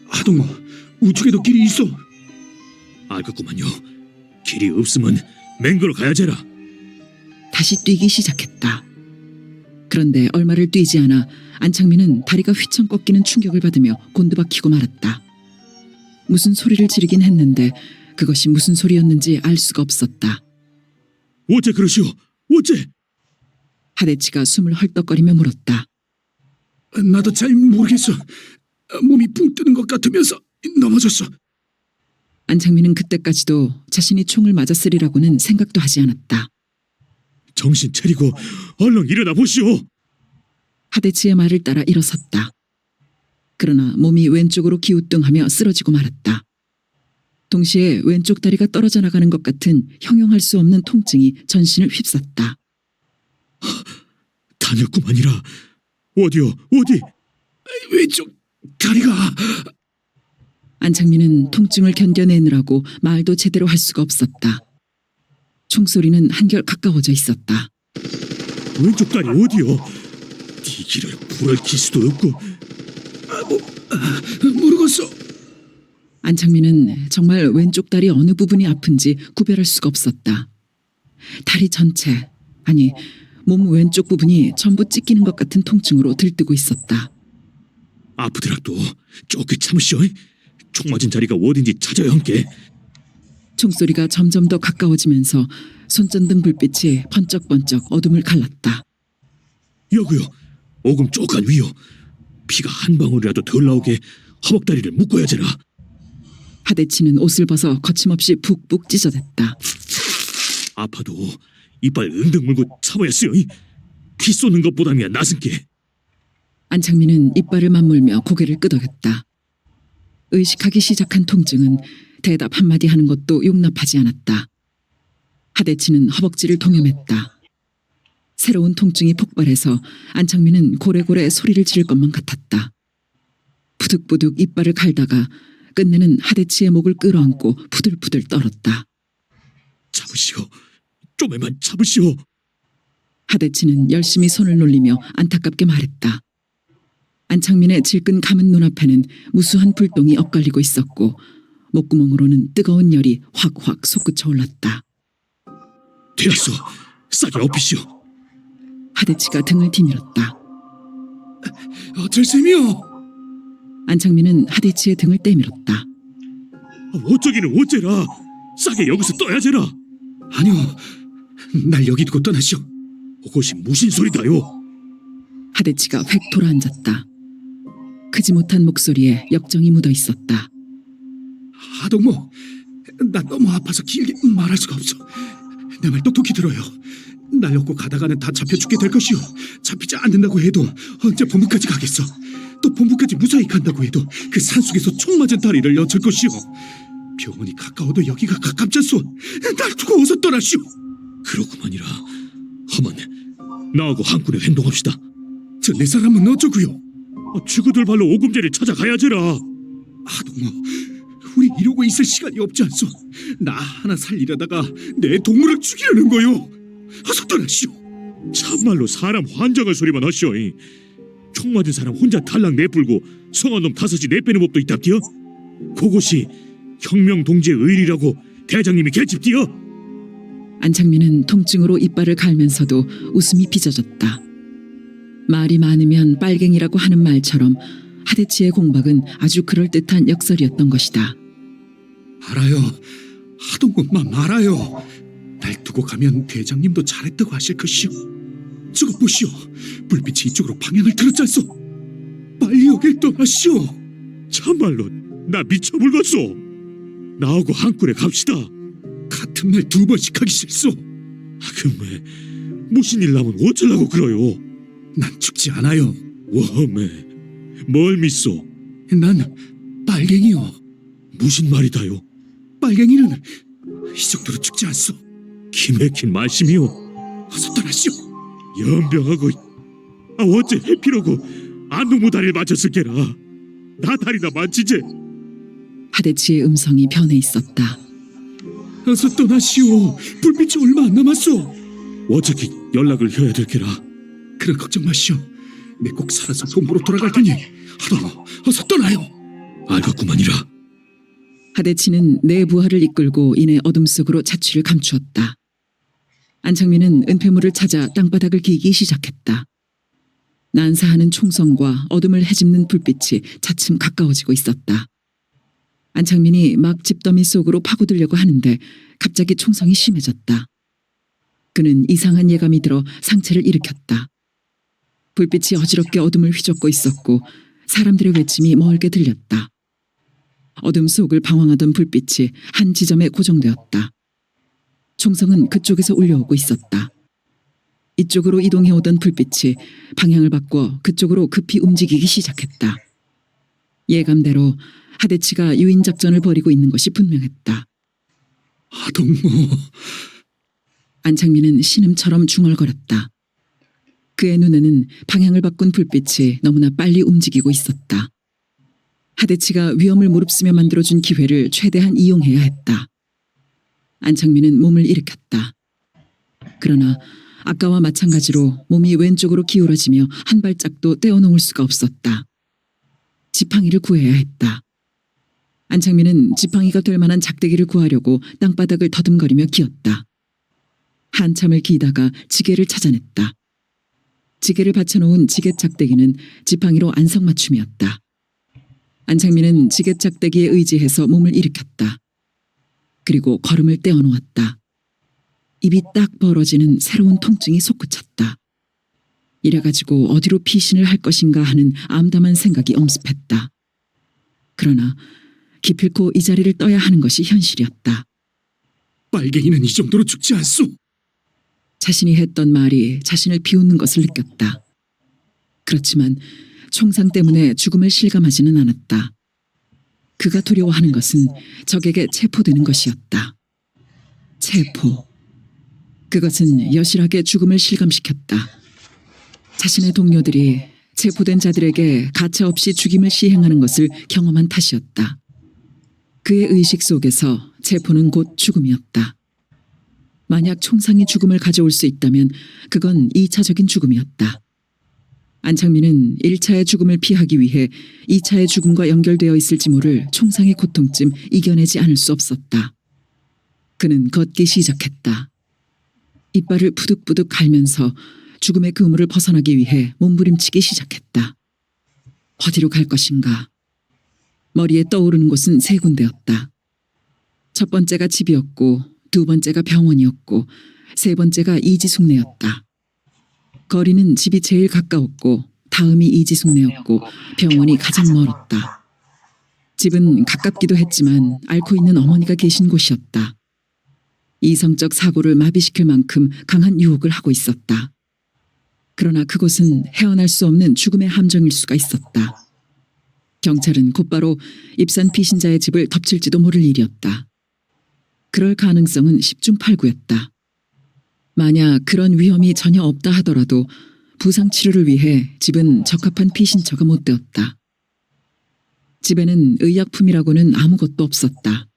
하동무, 우측에도 길이 있어. 알겠구만요. 길이 없으면 맹거로 가야제라.
다시 뛰기 시작했다. 그런데 얼마를 뛰지 않아 안창민은 다리가 휘청 꺾이는 충격을 받으며 곤두박히고 말았다. 무슨 소리를 지르긴 했는데 그것이 무슨 소리였는지 알 수가 없었다.
어째 그러시오? 어째?
하대치가 숨을 헐떡거리며 물었다.
나도 잘 모르겠어. 몸이 붕 뜨는 것 같으면서 넘어졌어.
안창민은 그때까지도 자신이 총을 맞았으리라고는 생각도 하지 않았다.
정신 차리고 얼른 일어나 보시오.
하대치의 말을 따라 일어섰다. 그러나 몸이 왼쪽으로 기우뚱하며 쓰러지고 말았다. 동시에 왼쪽 다리가 떨어져 나가는 것 같은 형용할 수 없는 통증이 전신을 휩쌌다.
다녔구만이라. 어디요? 어디? 왼쪽 다리가.
안창민은 통증을 견뎌내느라고 말도 제대로 할 수가 없었다. 총소리는 한결 가까워져 있었다.
왼쪽 다리 어디요? 뒤길을 불을 킬 수도 없고. 모르겠어.
안창민은 정말 왼쪽 다리 어느 부분이 아픈지 구별할 수가 없었다. 다리 전체, 아니 몸 왼쪽 부분이 전부 찢기는 것 같은 통증으로 들뜨고 있었다.
아프더라도 조금 참으시오. 총 맞은 자리가 어딘지 찾아야 함께.
총소리가 점점 더 가까워지면서 손전등 불빛이 번쩍번쩍 어둠을 갈랐다.
여기요. 오금 쪽간 위요. 피가 한 방울이라도 덜 나오게 허벅다리를 묶어야 제라.
하대치는 옷을 벗어 거침없이 푹푹 찢어댔다.
아파도 이빨 응등 물고 참아야 쓰여. 피 쏘는 것보다야 나은 게.
안창민은 이빨을 맞물며 고개를 끄덕였다. 의식하기 시작한 통증은 대답 한마디 하는 것도 용납하지 않았다. 하대치는 허벅지를 동염했다. 새로운 통증이 폭발해서 안창민은 고래고래 소리를 지를 것만 같았다. 부득부득 이빨을 갈다가 끝내는 하대치의 목을 끌어안고 부들부들 떨었다.
잡으시오. 좀에만 잡으시오.
하대치는 열심히 손을 놀리며 안타깝게 말했다. 안창민의 질끈 감은 눈앞에는 무수한 불똥이 엇갈리고 있었고 목구멍으로는 뜨거운 열이 확확 솟구쳐 올랐다.
되었소. 싸게 엎으시오.
하대치가 등을 디밀었다.
어쩔 셈이오.
안창민은 하대치의 등을 때밀었다.
어쩌기는 어째라. 싸게 여기서 떠야제라. 아니요. 날 여기 두고 떠나시오. 그것이 무슨 소리다요.
하대치가 획 돌아앉았다. 크지 못한 목소리에 역정이 묻어 있었다.
하동무, 나 너무 아파서 길게 말할 수가 없어. 내 말 똑똑히 들어요. 날 얻고 가다가는 다 잡혀 죽게 될 것이오. 잡히지 않는다고 해도 언제 본부까지 가겠어. 또 본부까지 무사히 간다고 해도 그 산속에서 총 맞은 다리를 여쩔 것이오. 병원이 가까워도 여기가 가깝잖소. 날 두고 어서 떠나시오.
그렇구만이라. 하만 나하고 한군에 행동합시다.
저 네 사람은 어쩌고요?
죽어들 발로 오금제를 찾아가야제라.
하동무, 우리 이러고 있을 시간이 없지 않소. 나 하나 살리려다가 내 동물을 죽이려는 거요. 어서 떠나시오.
참말로 사람 환장할 소리만 하시오. 총 맞은 사람 혼자 탈락 내뿔고 성한 놈 다섯이 내빼는 법도 있답디요. 그것이 혁명 동지의 의리라고 대장님이 개집디요.
안창민은 통증으로 이빨을 갈면서도 웃음이 빚어졌다. 말이 많으면 빨갱이라고 하는 말처럼 하대치의 공박은 아주 그럴듯한 역설이었던 것이다.
알아요. 하동군만 말아요. 날 두고 가면 대장님도 잘했다고 하실 것이오. 저것 보시오. 불빛이 이쪽으로 방향을 틀었잖소. 빨리 여길 떠나시오.
참말로 나 미쳐불겠소. 나하고 한군에 갑시다.
같은 말 두 번씩 하기 싫소.
금매 무슨 일 나면 어쩌려고 그러요.
난 죽지 않아요.
워메 뭘 믿소.
난 빨갱이요.
무슨 말이다요.
빨갱이는 이 정도로 죽지 않소.
기맥힌 말씀이요.
어서 떠나시오.
연병하고 어째 해피로고 안동무 다리를 맞췄을 게라. 나 다리나 만지제.
하대치의 음성이 변해 있었다.
어서 떠나시오. 불빛이 얼마 안 남았소.
어차피 연락을 해야 될 게라.
그런 걱정 마시오. 내 꼭 살아서 본부로 돌아갈 테니 하동무, 어서 떠나요.
알겠구만이라.
하대치는 내 부하를 이끌고 이내 어둠 속으로 자취를 감추었다. 안창민은 은폐물을 찾아 땅바닥을 기기 시작했다. 난사하는 총성과 어둠을 헤집는 불빛이 차츰 가까워지고 있었다. 안창민이 막 집더미 속으로 파고들려고 하는데 갑자기 총성이 심해졌다. 그는 이상한 예감이 들어 상체를 일으켰다. 불빛이 어지럽게 어둠을 휘젓고 있었고 사람들의 외침이 멀게 들렸다. 어둠 속을 방황하던 불빛이 한 지점에 고정되었다. 총성은 그쪽에서 울려오고 있었다. 이쪽으로 이동해오던 불빛이 방향을 바꿔 그쪽으로 급히 움직이기 시작했다. 예감대로 하대치가 유인작전을 벌이고 있는 것이 분명했다.
하동무,
안창민은 신음처럼 중얼거렸다. 그의 눈에는 방향을 바꾼 불빛이 너무나 빨리 움직이고 있었다. 하대치가 위험을 무릅쓰며 만들어준 기회를 최대한 이용해야 했다. 안창민은 몸을 일으켰다. 그러나 아까와 마찬가지로 몸이 왼쪽으로 기울어지며 한 발짝도 떼어놓을 수가 없었다. 지팡이를 구해야 했다. 안창민은 지팡이가 될 만한 작대기를 구하려고 땅바닥을 더듬거리며 기었다. 한참을 기다가 지게를 찾아냈다. 지게를 받쳐놓은 지게 작대기는 지팡이로 안성맞춤이었다. 안창민은 지게 작대기에 의지해서 몸을 일으켰다. 그리고 걸음을 떼어놓았다. 입이 딱 벌어지는 새로운 통증이 솟구쳤다. 이래가지고 어디로 피신을 할 것인가 하는 암담한 생각이 엄습했다. 그러나 기필코 이 자리를 떠야 하는 것이 현실이었다.
빨갱이는 이 정도로 죽지 않소.
자신이 했던 말이 자신을 비웃는 것을 느꼈다. 그렇지만 총상 때문에 죽음을 실감하지는 않았다. 그가 두려워하는 것은 적에게 체포되는 것이었다. 체포. 그것은 여실하게 죽음을 실감시켰다. 자신의 동료들이 체포된 자들에게 가차없이 죽임을 시행하는 것을 경험한 탓이었다. 그의 의식 속에서 체포는 곧 죽음이었다. 만약 총상이 죽음을 가져올 수 있다면 그건 2차적인 죽음이었다. 안창민은 1차의 죽음을 피하기 위해 2차의 죽음과 연결되어 있을지 모를 총상의 고통쯤 이겨내지 않을 수 없었다. 그는 걷기 시작했다. 이빨을 부득부득 갈면서 죽음의 그물을 벗어나기 위해 몸부림치기 시작했다. 어디로 갈 것인가? 머리에 떠오르는 곳은 세 군데였다. 첫 번째가 집이었고, 두 번째가 병원이었고, 세 번째가 이지숙네였다. 거리는 집이 제일 가까웠고, 다음이 이지숙네였고, 병원이 가장 멀었다. 집은 가깝기도 했지만 앓고 있는 어머니가 계신 곳이었다. 이성적 사고를 마비시킬 만큼 강한 유혹을 하고 있었다. 그러나 그곳은 헤어날 수 없는 죽음의 함정일 수가 있었다. 경찰은 곧바로 입산 피신자의 집을 덮칠지도 모를 일이었다. 그럴 가능성은 10중 8구였다. 만약 그런 위험이 전혀 없다 하더라도 부상 치료를 위해 집은 적합한 피신처가 못 되었다. 집에는 의약품이라고는 아무것도 없었다.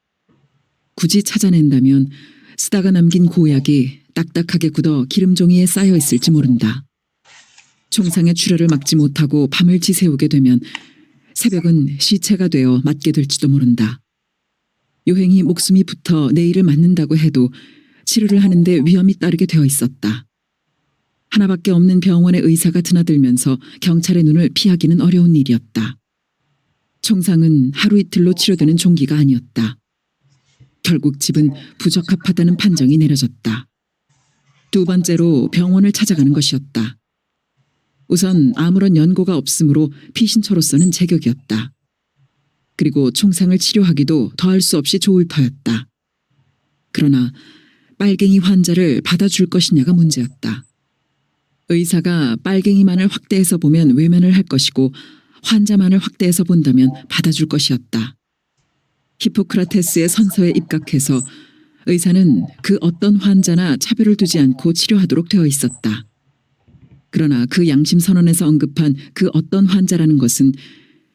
굳이 찾아낸다면 쓰다가 남긴 고약이 딱딱하게 굳어 기름종이에 쌓여 있을지 모른다. 총상의 출혈을 막지 못하고 밤을 지새우게 되면 새벽은 시체가 되어 맞게 될지도 모른다. 요행이 목숨이 붙어 내일을 맞는다고 해도 치료를 하는데 위험이 따르게 되어 있었다. 하나밖에 없는 병원의 의사가 드나들면서 경찰의 눈을 피하기는 어려운 일이었다. 총상은 하루 이틀로 치료되는 종기가 아니었다. 결국 집은 부적합하다는 판정이 내려졌다. 두 번째로 병원을 찾아가는 것이었다. 우선 아무런 연고가 없으므로 피신처로서는 제격이었다. 그리고 총상을 치료하기도 더할 수 없이 좋을 터였다. 그러나 빨갱이 환자를 받아줄 것이냐가 문제였다. 의사가 빨갱이만을 확대해서 보면 외면을 할 것이고 환자만을 확대해서 본다면 받아줄 것이었다. 히포크라테스의 선서에 입각해서 의사는 그 어떤 환자나 차별을 두지 않고 치료하도록 되어 있었다. 그러나 그 양심 선언에서 언급한 그 어떤 환자라는 것은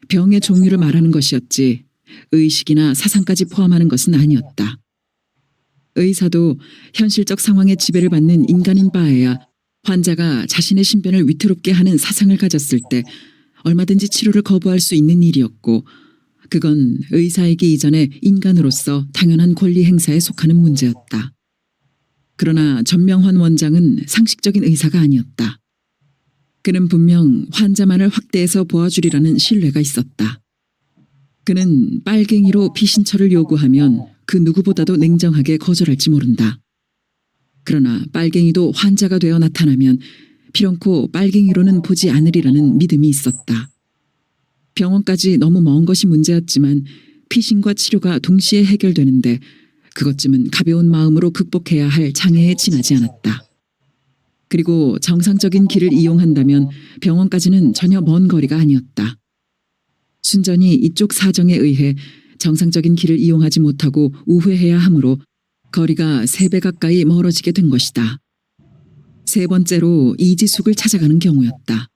병의 종류를 말하는 것이었지 의식이나 사상까지 포함하는 것은 아니었다. 의사도 현실적 상황에 지배를 받는 인간인 바에야 환자가 자신의 신변을 위태롭게 하는 사상을 가졌을 때 얼마든지 치료를 거부할 수 있는 일이었고 그건 의사이기 이전에 인간으로서 당연한 권리 행사에 속하는 문제였다. 그러나 전명환 원장은 상식적인 의사가 아니었다. 그는 분명 환자만을 확대해서 보아주리라는 신뢰가 있었다. 그는 빨갱이로 피신처를 요구하면 그 누구보다도 냉정하게 거절할지 모른다. 그러나 빨갱이도 환자가 되어 나타나면 필연코 빨갱이로는 보지 않으리라는 믿음이 있었다. 병원까지 너무 먼 것이 문제였지만 피신과 치료가 동시에 해결되는데 그것쯤은 가벼운 마음으로 극복해야 할 장애에 지나지 않았다. 그리고 정상적인 길을 이용한다면 병원까지는 전혀 먼 거리가 아니었다. 순전히 이쪽 사정에 의해 정상적인 길을 이용하지 못하고 우회해야 하므로 거리가 3배 가까이 멀어지게 된 것이다. 세 번째로 이지숙을 찾아가는 경우였다.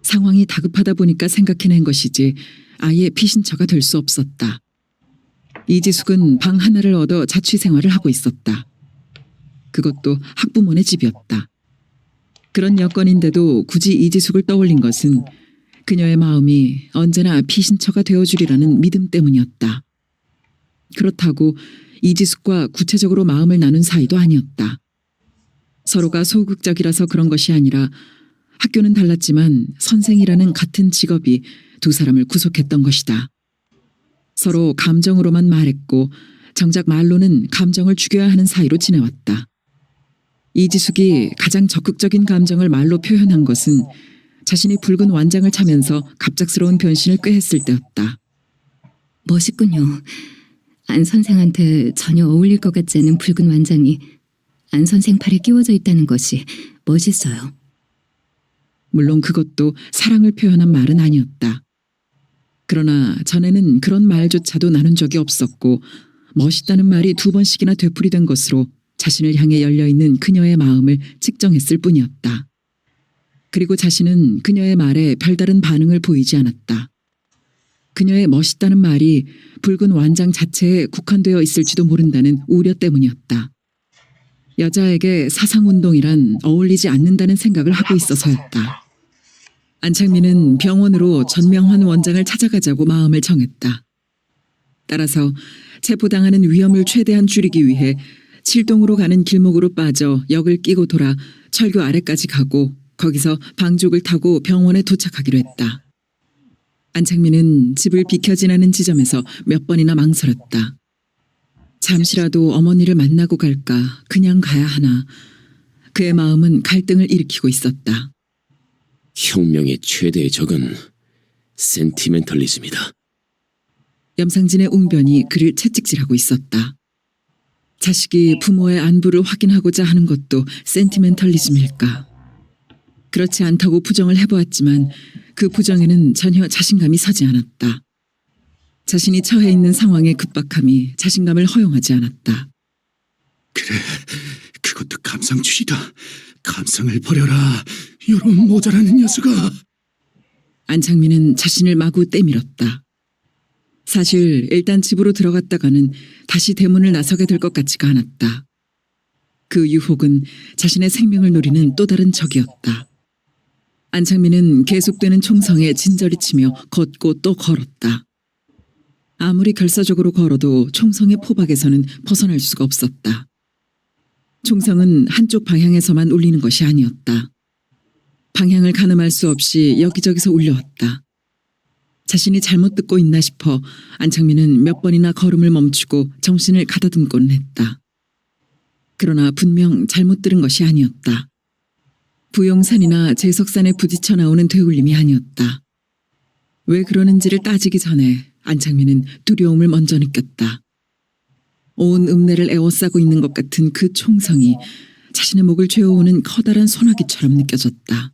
상황이 다급하다 보니까 생각해낸 것이지 아예 피신처가 될 수 없었다. 이지숙은 방 하나를 얻어 자취 생활을 하고 있었다. 그것도 학부모네 집이었다. 그런 여건인데도 굳이 이지숙을 떠올린 것은 그녀의 마음이 언제나 피신처가 되어주리라는 믿음 때문이었다. 그렇다고 이지숙과 구체적으로 마음을 나눈 사이도 아니었다. 서로가 소극적이라서 그런 것이 아니라 학교는 달랐지만 선생이라는 같은 직업이 두 사람을 구속했던 것이다. 서로 감정으로만 말했고 정작 말로는 감정을 죽여야 하는 사이로 지내왔다. 이지숙이 가장 적극적인 감정을 말로 표현한 것은 자신이 붉은 완장을 차면서 갑작스러운 변신을 꾀했을 때였다.
멋있군요. 안 선생한테 전혀 어울릴 것 같지 않은 붉은 완장이 안 선생 팔에 끼워져 있다는 것이 멋있어요.
물론 그것도 사랑을 표현한 말은 아니었다. 그러나 전에는 그런 말조차도 나눈 적이 없었고 멋있다는 말이 2번씩이나 되풀이된 것으로 자신을 향해 열려있는 그녀의 마음을 측정했을 뿐이었다. 그리고 자신은 그녀의 말에 별다른 반응을 보이지 않았다. 그녀의 멋있다는 말이 붉은 완장 자체에 국한되어 있을지도 모른다는 우려 때문이었다. 여자에게 사상운동이란 어울리지 않는다는 생각을 하고 있어서였다. 안창민은 병원으로 전명환 원장을 찾아가자고 마음을 정했다. 따라서 체포당하는 위험을 최대한 줄이기 위해 7동으로 가는 길목으로 빠져 역을 끼고 돌아 철교 아래까지 가고 거기서 방죽을 타고 병원에 도착하기로 했다. 안창민은 집을 비켜 지나는 지점에서 몇 번이나 망설였다. 잠시라도 어머니를 만나고 갈까, 그냥 가야 하나. 그의 마음은 갈등을 일으키고 있었다.
혁명의 최대의 적은 센티멘털리즘이다.
염상진의 웅변이 그를 채찍질하고 있었다. 자식이 부모의 안부를 확인하고자 하는 것도 센티멘털리즘일까? 그렇지 않다고 부정을 해보았지만 그 부정에는 전혀 자신감이 서지 않았다. 자신이 처해 있는 상황의 급박함이 자신감을 허용하지 않았다.
그래, 그것도 감상주의다. 감상을 버려라. 이런 모자라는 녀석아.
안창민은 자신을 마구 때밀었다. 사실 일단 집으로 들어갔다가는 다시 대문을 나서게 될 것 같지가 않았다. 그 유혹은 자신의 생명을 노리는 또 다른 적이었다. 안창민은 계속되는 총성에 진저리 치며 걷고 또 걸었다. 아무리 결사적으로 걸어도 총성의 포박에서는 벗어날 수가 없었다. 총성은 한쪽 방향에서만 울리는 것이 아니었다. 방향을 가늠할 수 없이 여기저기서 울려왔다. 자신이 잘못 듣고 있나 싶어 안창민은 몇 번이나 걸음을 멈추고 정신을 가다듬고는 했다. 그러나 분명 잘못 들은 것이 아니었다. 부용산이나 제석산에 부딪혀 나오는 되울림이 아니었다. 왜 그러는지를 따지기 전에 안창민은 두려움을 먼저 느꼈다. 온 읍내를 에워싸고 있는 것 같은 그 총성이 자신의 목을 죄어오는 커다란 소나기처럼 느껴졌다.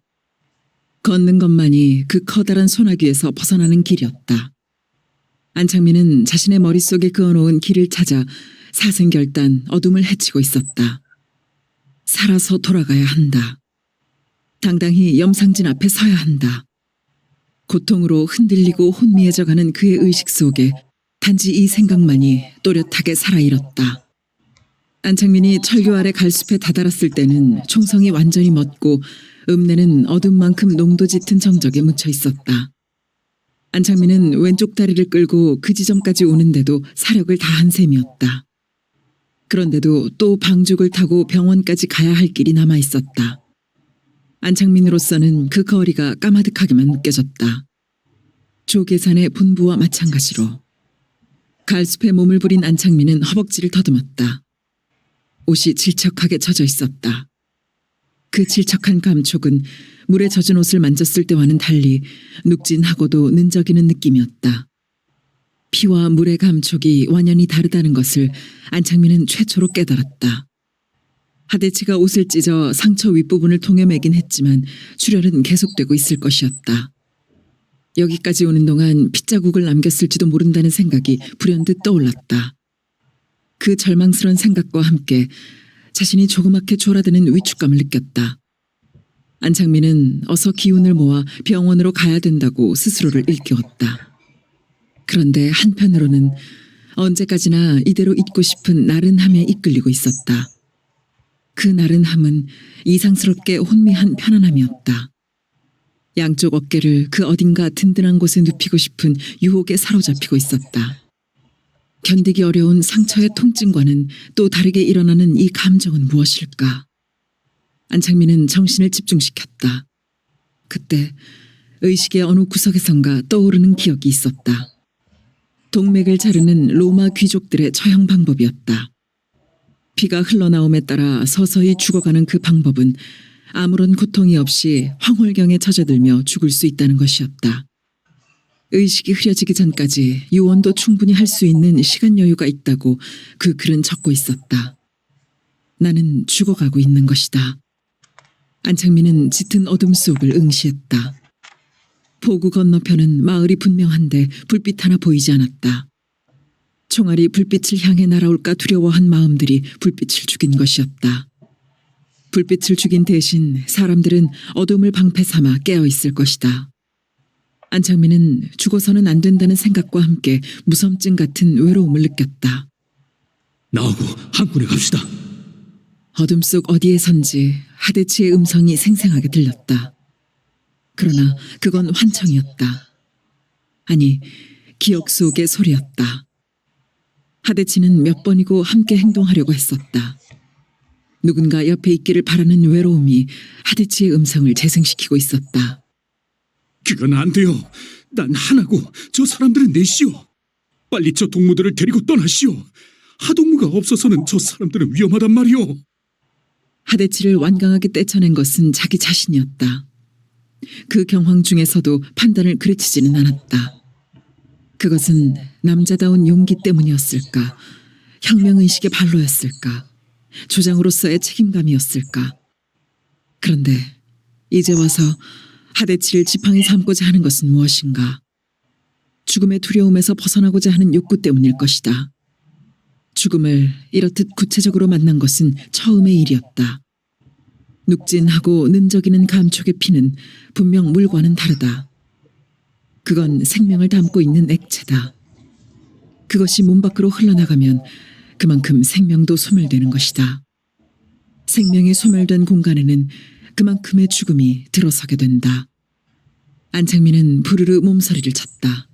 걷는 것만이 그 커다란 소나기에서 벗어나는 길이었다. 안창민은 자신의 머릿속에 그어놓은 길을 찾아 사생결단 어둠을 헤치고 있었다. 살아서 돌아가야 한다. 당당히 염상진 앞에 서야 한다. 고통으로 흔들리고 혼미해져가는 그의 의식 속에 단지 이 생각만이 또렷하게 살아일었다. 안창민이 철교 아래 갈숲에 다다랐을 때는 총성이 완전히 멎고 읍내는 어둠만큼 농도 짙은 정적에 묻혀 있었다. 안창민은 왼쪽 다리를 끌고 그 지점까지 오는데도 사력을 다한 셈이었다. 그런데도 또 방죽을 타고 병원까지 가야 할 길이 남아 있었다. 안창민으로서는 그 거리가 까마득하게만 느껴졌다. 조계산의 분부와 마찬가지로. 갈숲에 몸을 부린 안창민은 허벅지를 더듬었다. 옷이 질척하게 젖어 있었다. 그 질척한 감촉은 물에 젖은 옷을 만졌을 때와는 달리 눅진하고도 는적이는 느낌이었다. 피와 물의 감촉이 완연히 다르다는 것을 안창민은 최초로 깨달았다. 하대치가 옷을 찢어 상처 윗부분을 동여매긴 했지만 출혈은 계속되고 있을 것이었다. 여기까지 오는 동안 핏자국을 남겼을지도 모른다는 생각이 불현듯 떠올랐다. 그 절망스러운 생각과 함께 자신이 조그맣게 졸아드는 위축감을 느꼈다. 안창민은 어서 기운을 모아 병원으로 가야 된다고 스스로를 일깨웠다. 그런데 한편으로는 언제까지나 이대로 있고 싶은 나른함에 이끌리고 있었다. 그 나른함은 이상스럽게 혼미한 편안함이었다. 양쪽 어깨를 그 어딘가 든든한 곳에 눕히고 싶은 유혹에 사로잡히고 있었다. 견디기 어려운 상처의 통증과는 또 다르게 일어나는 이 감정은 무엇일까? 안창민은 정신을 집중시켰다. 그때 의식의 어느 구석에선가 떠오르는 기억이 있었다. 동맥을 자르는 로마 귀족들의 처형 방법이었다. 피가 흘러나옴에 따라 서서히 죽어가는 그 방법은 아무런 고통이 없이 황홀경에 젖어들며 죽을 수 있다는 것이었다. 의식이 흐려지기 전까지 유언도 충분히 할 수 있는 시간 여유가 있다고 그 글은 적고 있었다. 나는 죽어가고 있는 것이다. 안창민은 짙은 어둠 속을 응시했다. 포구 건너편은 마을이 분명한데 불빛 하나 보이지 않았다. 총알이 불빛을 향해 날아올까 두려워한 마음들이 불빛을 죽인 것이었다. 불빛을 죽인 대신 사람들은 어둠을 방패 삼아 깨어 있을 것이다. 안창민은 죽어서는 안 된다는 생각과 함께 무섬증 같은 외로움을 느꼈다.
나하고 한군에 갑시다.
어둠 속 어디에선지 하대치의 음성이 생생하게 들렸다. 그러나 그건 환청이었다. 아니, 기억 속의 소리였다. 하대치는 몇 번이고 함께 행동하려고 했었다. 누군가 옆에 있기를 바라는 외로움이 하대치의 음성을 재생시키고 있었다.
그건 안 돼요. 난 하나고 저 사람들은 넷이요. 빨리 저 동무들을 데리고 떠나시오. 하동무가 없어서는 저 사람들은 위험하단 말이오.
하대치를 완강하게 떼쳐낸 것은 자기 자신이었다. 그 경황 중에서도 판단을 그르치지는 않았다. 그것은 남자다운 용기 때문이었을까? 혁명의식의 발로였을까? 조장으로서의 책임감이었을까? 그런데 이제 와서 하대치를 지팡이 삼고자 하는 것은 무엇인가? 죽음의 두려움에서 벗어나고자 하는 욕구 때문일 것이다. 죽음을 이렇듯 구체적으로 만난 것은 처음의 일이었다. 눅진하고 는적이는 감촉의 피는 분명 물과는 다르다. 그건 생명을 담고 있는 액체다. 그것이 몸 밖으로 흘러나가면 그만큼 생명도 소멸되는 것이다. 생명이 소멸된 공간에는 그만큼의 죽음이 들어서게 된다. 안창민은 부르르 몸서리를 쳤다.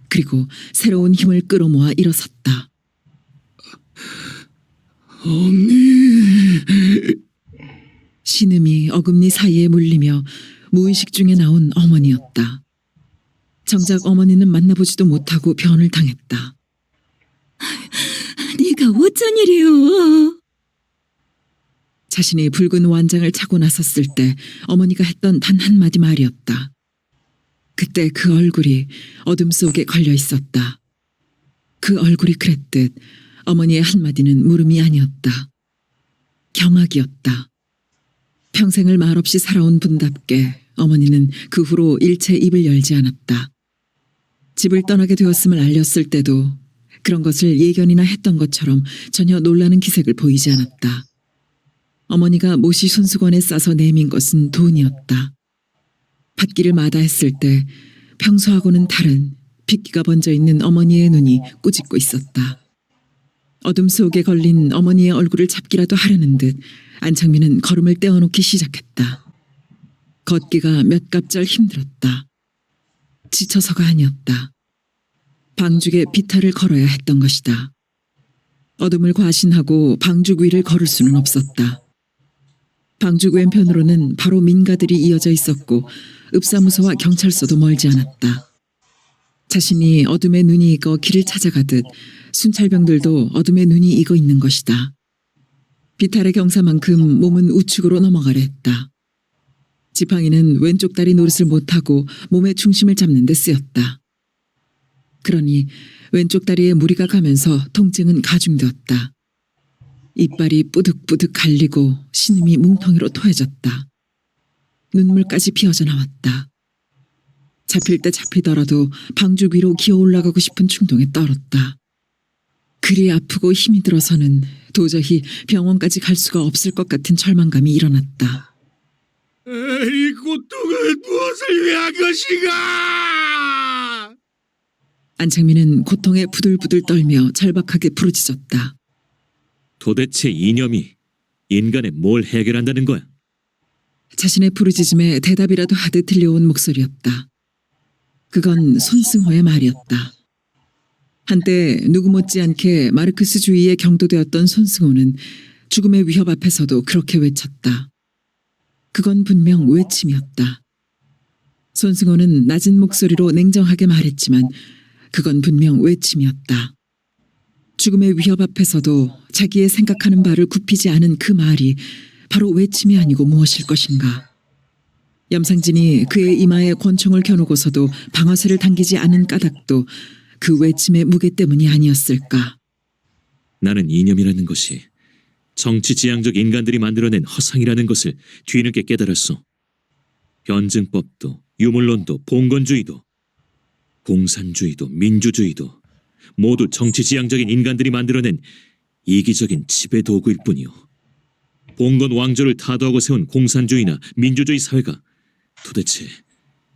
그리고 새로운 힘을 끌어모아 일어섰다.
언니.
신음이 어금니 사이에 물리며 무의식 중에 나온 어머니였다. 정작 어머니는 만나보지도 못하고 변을 당했다.
네가 어쩐 일이오?
자신이 붉은 완장을 차고 나섰을 때 어머니가 했던 단 한마디 말이었다. 그때 그 얼굴이 어둠 속에 걸려 있었다. 그 얼굴이 그랬듯 어머니의 한마디는 물음이 아니었다. 경악이었다. 평생을 말없이 살아온 분답게 어머니는 그 후로 일체 입을 열지 않았다. 집을 떠나게 되었음을 알렸을 때도 그런 것을 예견이나 했던 것처럼 전혀 놀라는 기색을 보이지 않았다. 어머니가 모시 손수건에 싸서 내민 것은 돈이었다. 받기를 마다했을 때 평소하고는 다른 빗기가 번져 있는 어머니의 눈이 꾸짖고 있었다. 어둠 속에 걸린 어머니의 얼굴을 잡기라도 하려는 듯 안창민은 걸음을 떼어놓기 시작했다. 걷기가 몇 갑절 힘들었다. 지쳐서가 아니었다. 방죽에 비탈을 걸어야 했던 것이다. 어둠을 과신하고 방죽 위를 걸을 수는 없었다. 방죽 왼편으로는 바로 민가들이 이어져 있었고 읍사무소와 경찰서도 멀지 않았다. 자신이 어둠에 눈이 익어 길을 찾아가듯 순찰병들도 어둠에 눈이 익어 있는 것이다. 비탈의 경사만큼 몸은 우측으로 넘어가려 했다. 지팡이는 왼쪽 다리 노릇을 못하고 몸의 중심을 잡는 데 쓰였다. 그러니 왼쪽 다리에 무리가 가면서 통증은 가중되었다. 이빨이 뿌득뿌득 갈리고 신음이 뭉텅이로 토해졌다. 눈물까지 피어져 나왔다. 잡힐 때 잡히더라도 방죽 위로 기어 올라가고 싶은 충동에 떨었다. 그리 아프고 힘이 들어서는 도저히 병원까지 갈 수가 없을 것 같은 절망감이 일어났다.
이 고통은 무엇을 위한 것인가?
안창민은 고통에 부들부들 떨며 절박하게 부르짖었다.
도대체 이념이 인간에 뭘 해결한다는 거야?
자신의 부르짖음에 대답이라도 하듯 들려온 목소리였다. 그건 손승호의 말이었다. 한때 누구 못지않게 마르크스주의에 경도되었던 손승호는 죽음의 위협 앞에서도 그렇게 외쳤다. 그건 분명 외침이었다. 손승호는 낮은 목소리로 냉정하게 말했지만 그건 분명 외침이었다. 죽음의 위협 앞에서도 자기의 생각하는 바를 굽히지 않은 그 말이 바로 외침이 아니고 무엇일 것인가. 염상진이 그의 이마에 권총을 겨누고서도 방아쇠를 당기지 않은 까닭도 그 외침의 무게 때문이 아니었을까.
나는 이념이라는 것이 정치지향적 인간들이 만들어낸 허상이라는 것을 뒤늦게 깨달았소. 변증법도 유물론도 봉건주의도 공산주의도 민주주의도 모두 정치지향적인 인간들이 만들어낸 이기적인 지배 도구일 뿐이요. 봉건 왕조를 타도하고 세운 공산주의나 민주주의 사회가 도대체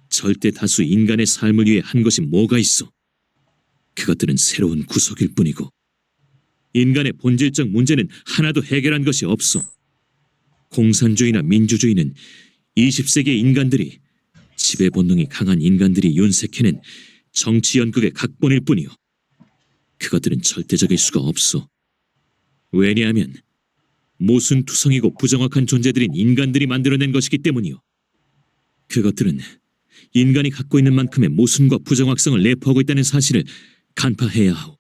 절대 다수 인간의 삶을 위해 한 것이 뭐가 있어? 그것들은 새로운 구석일 뿐이고 인간의 본질적 문제는 하나도 해결한 것이 없어. 공산주의나 민주주의는 20세기의 인간들이 지배 본능이 강한 인간들이 윤색해낸 정치 연극의 각본일 뿐이요. 그것들은 절대적일 수가 없어. 왜냐하면 모순투성이고 부정확한 존재들인 인간들이 만들어낸 것이기 때문이요. 그것들은 인간이 갖고 있는 만큼의 모순과 부정확성을 내포하고 있다는 사실을 간파해야 하오.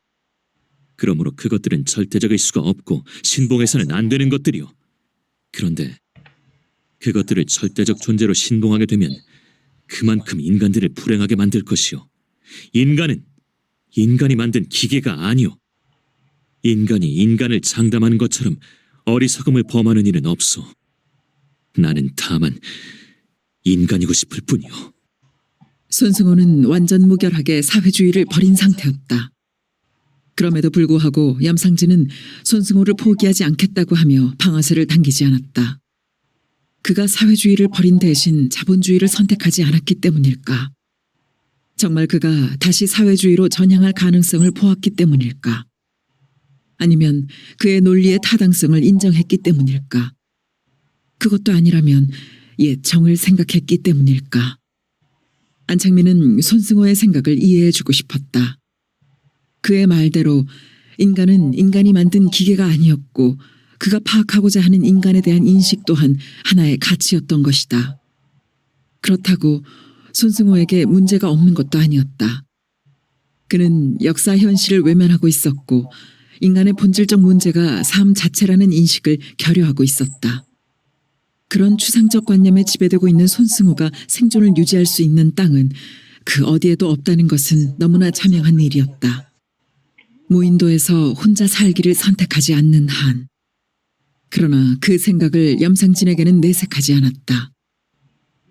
그러므로 그것들은 절대적일 수가 없고 신봉해서는 안 되는 것들이요. 그런데 그것들을 절대적 존재로 신봉하게 되면 그만큼 인간들을 불행하게 만들 것이요. 인간은 인간이 만든 기계가 아니요. 인간이 인간을 장담하는 것처럼 어리석음을 범하는 일은 없어. 나는 다만 인간이고 싶을 뿐이요.
손승호는 완전 무결하게 사회주의를 버린 상태였다. 그럼에도 불구하고 염상진은 손승호를 포기하지 않겠다고 하며 방아쇠를 당기지 않았다. 그가 사회주의를 버린 대신 자본주의를 선택하지 않았기 때문일까? 정말 그가 다시 사회주의로 전향할 가능성을 보았기 때문일까? 아니면 그의 논리의 타당성을 인정했기 때문일까? 그것도 아니라면 옛 정을 생각했기 때문일까? 안창민은 손승호의 생각을 이해해주고 싶었다. 그의 말대로 인간은 인간이 만든 기계가 아니었고 그가 파악하고자 하는 인간에 대한 인식 또한 하나의 가치였던 것이다. 그렇다고 손승호에게 문제가 없는 것도 아니었다. 그는 역사 현실을 외면하고 있었고 인간의 본질적 문제가 삶 자체라는 인식을 결여하고 있었다. 그런 추상적 관념에 지배되고 있는 손승호가 생존을 유지할 수 있는 땅은 그 어디에도 없다는 것은 너무나 자명한 일이었다. 무인도에서 혼자 살기를 선택하지 않는 한. 그러나 그 생각을 염상진에게는 내색하지 않았다.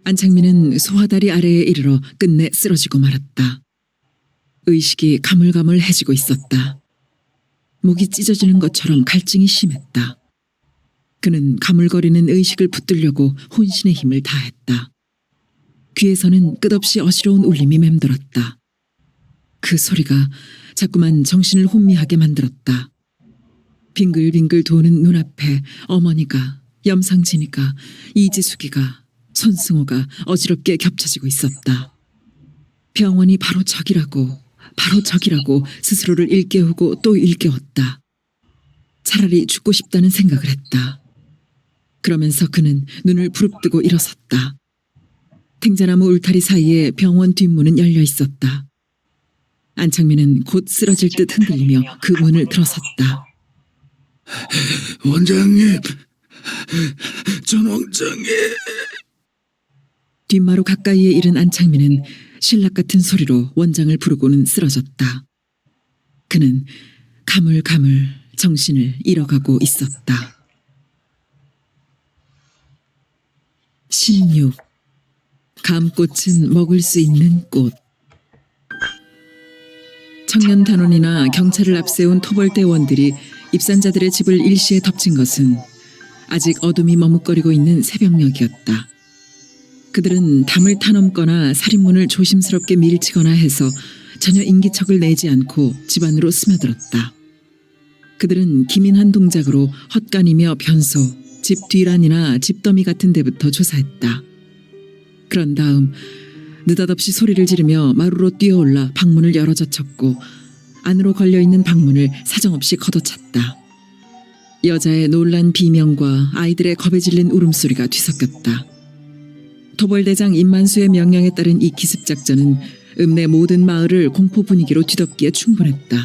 안창민은 소화다리 아래에 이르러 끝내 쓰러지고 말았다. 의식이 가물가물해지고 있었다. 목이 찢어지는 것처럼 갈증이 심했다. 그는 가물거리는 의식을 붙들려고 혼신의 힘을 다했다. 귀에서는 끝없이 어지러운 울림이 맴돌았다. 그 소리가 자꾸만 정신을 혼미하게 만들었다. 빙글빙글 도는 눈앞에 어머니가, 염상진이가, 이지숙이가, 손승호가 어지럽게 겹쳐지고 있었다. 병원이 바로 저기라고 스스로를 일깨우고 또 일깨웠다. 차라리 죽고 싶다는 생각을 했다. 그러면서 그는 눈을 부릅뜨고 일어섰다. 탱자나무 울타리 사이에 병원 뒷문은 열려 있었다. 안창민은 곧 쓰러질 듯 흔들리며 그 문을 들어섰다.
원장님, 전 원장님.
뒷마루 가까이에 이른 안창민은 신락 같은 소리로 원장을 부르고는 쓰러졌다. 그는 가물가물 정신을 잃어가고 있었다. 16. 감꽃은 먹을 수 있는 꽃. 청년단원이나 경찰을 앞세운 토벌대원들이 입산자들의 집을 일시에 덮친 것은 아직 어둠이 머뭇거리고 있는 새벽녘이었다. 그들은 담을 타넘거나 살인문을 조심스럽게 밀치거나 해서 전혀 인기척을 내지 않고 집 안으로 스며들었다. 그들은 기민한 동작으로 헛간이며 변소, 집 뒤란이나 집더미 같은 데부터 조사했다. 그런 다음 느닷없이 소리를 지르며 마루로 뛰어올라 방문을 열어젖혔고 안으로 걸려있는 방문을 사정없이 걷어찼다. 여자의 놀란 비명과 아이들의 겁에 질린 울음소리가 뒤섞였다. 토벌대장 임만수의 명령에 따른 이 기습작전은 읍내 모든 마을을 공포 분위기로 뒤덮기에 충분했다.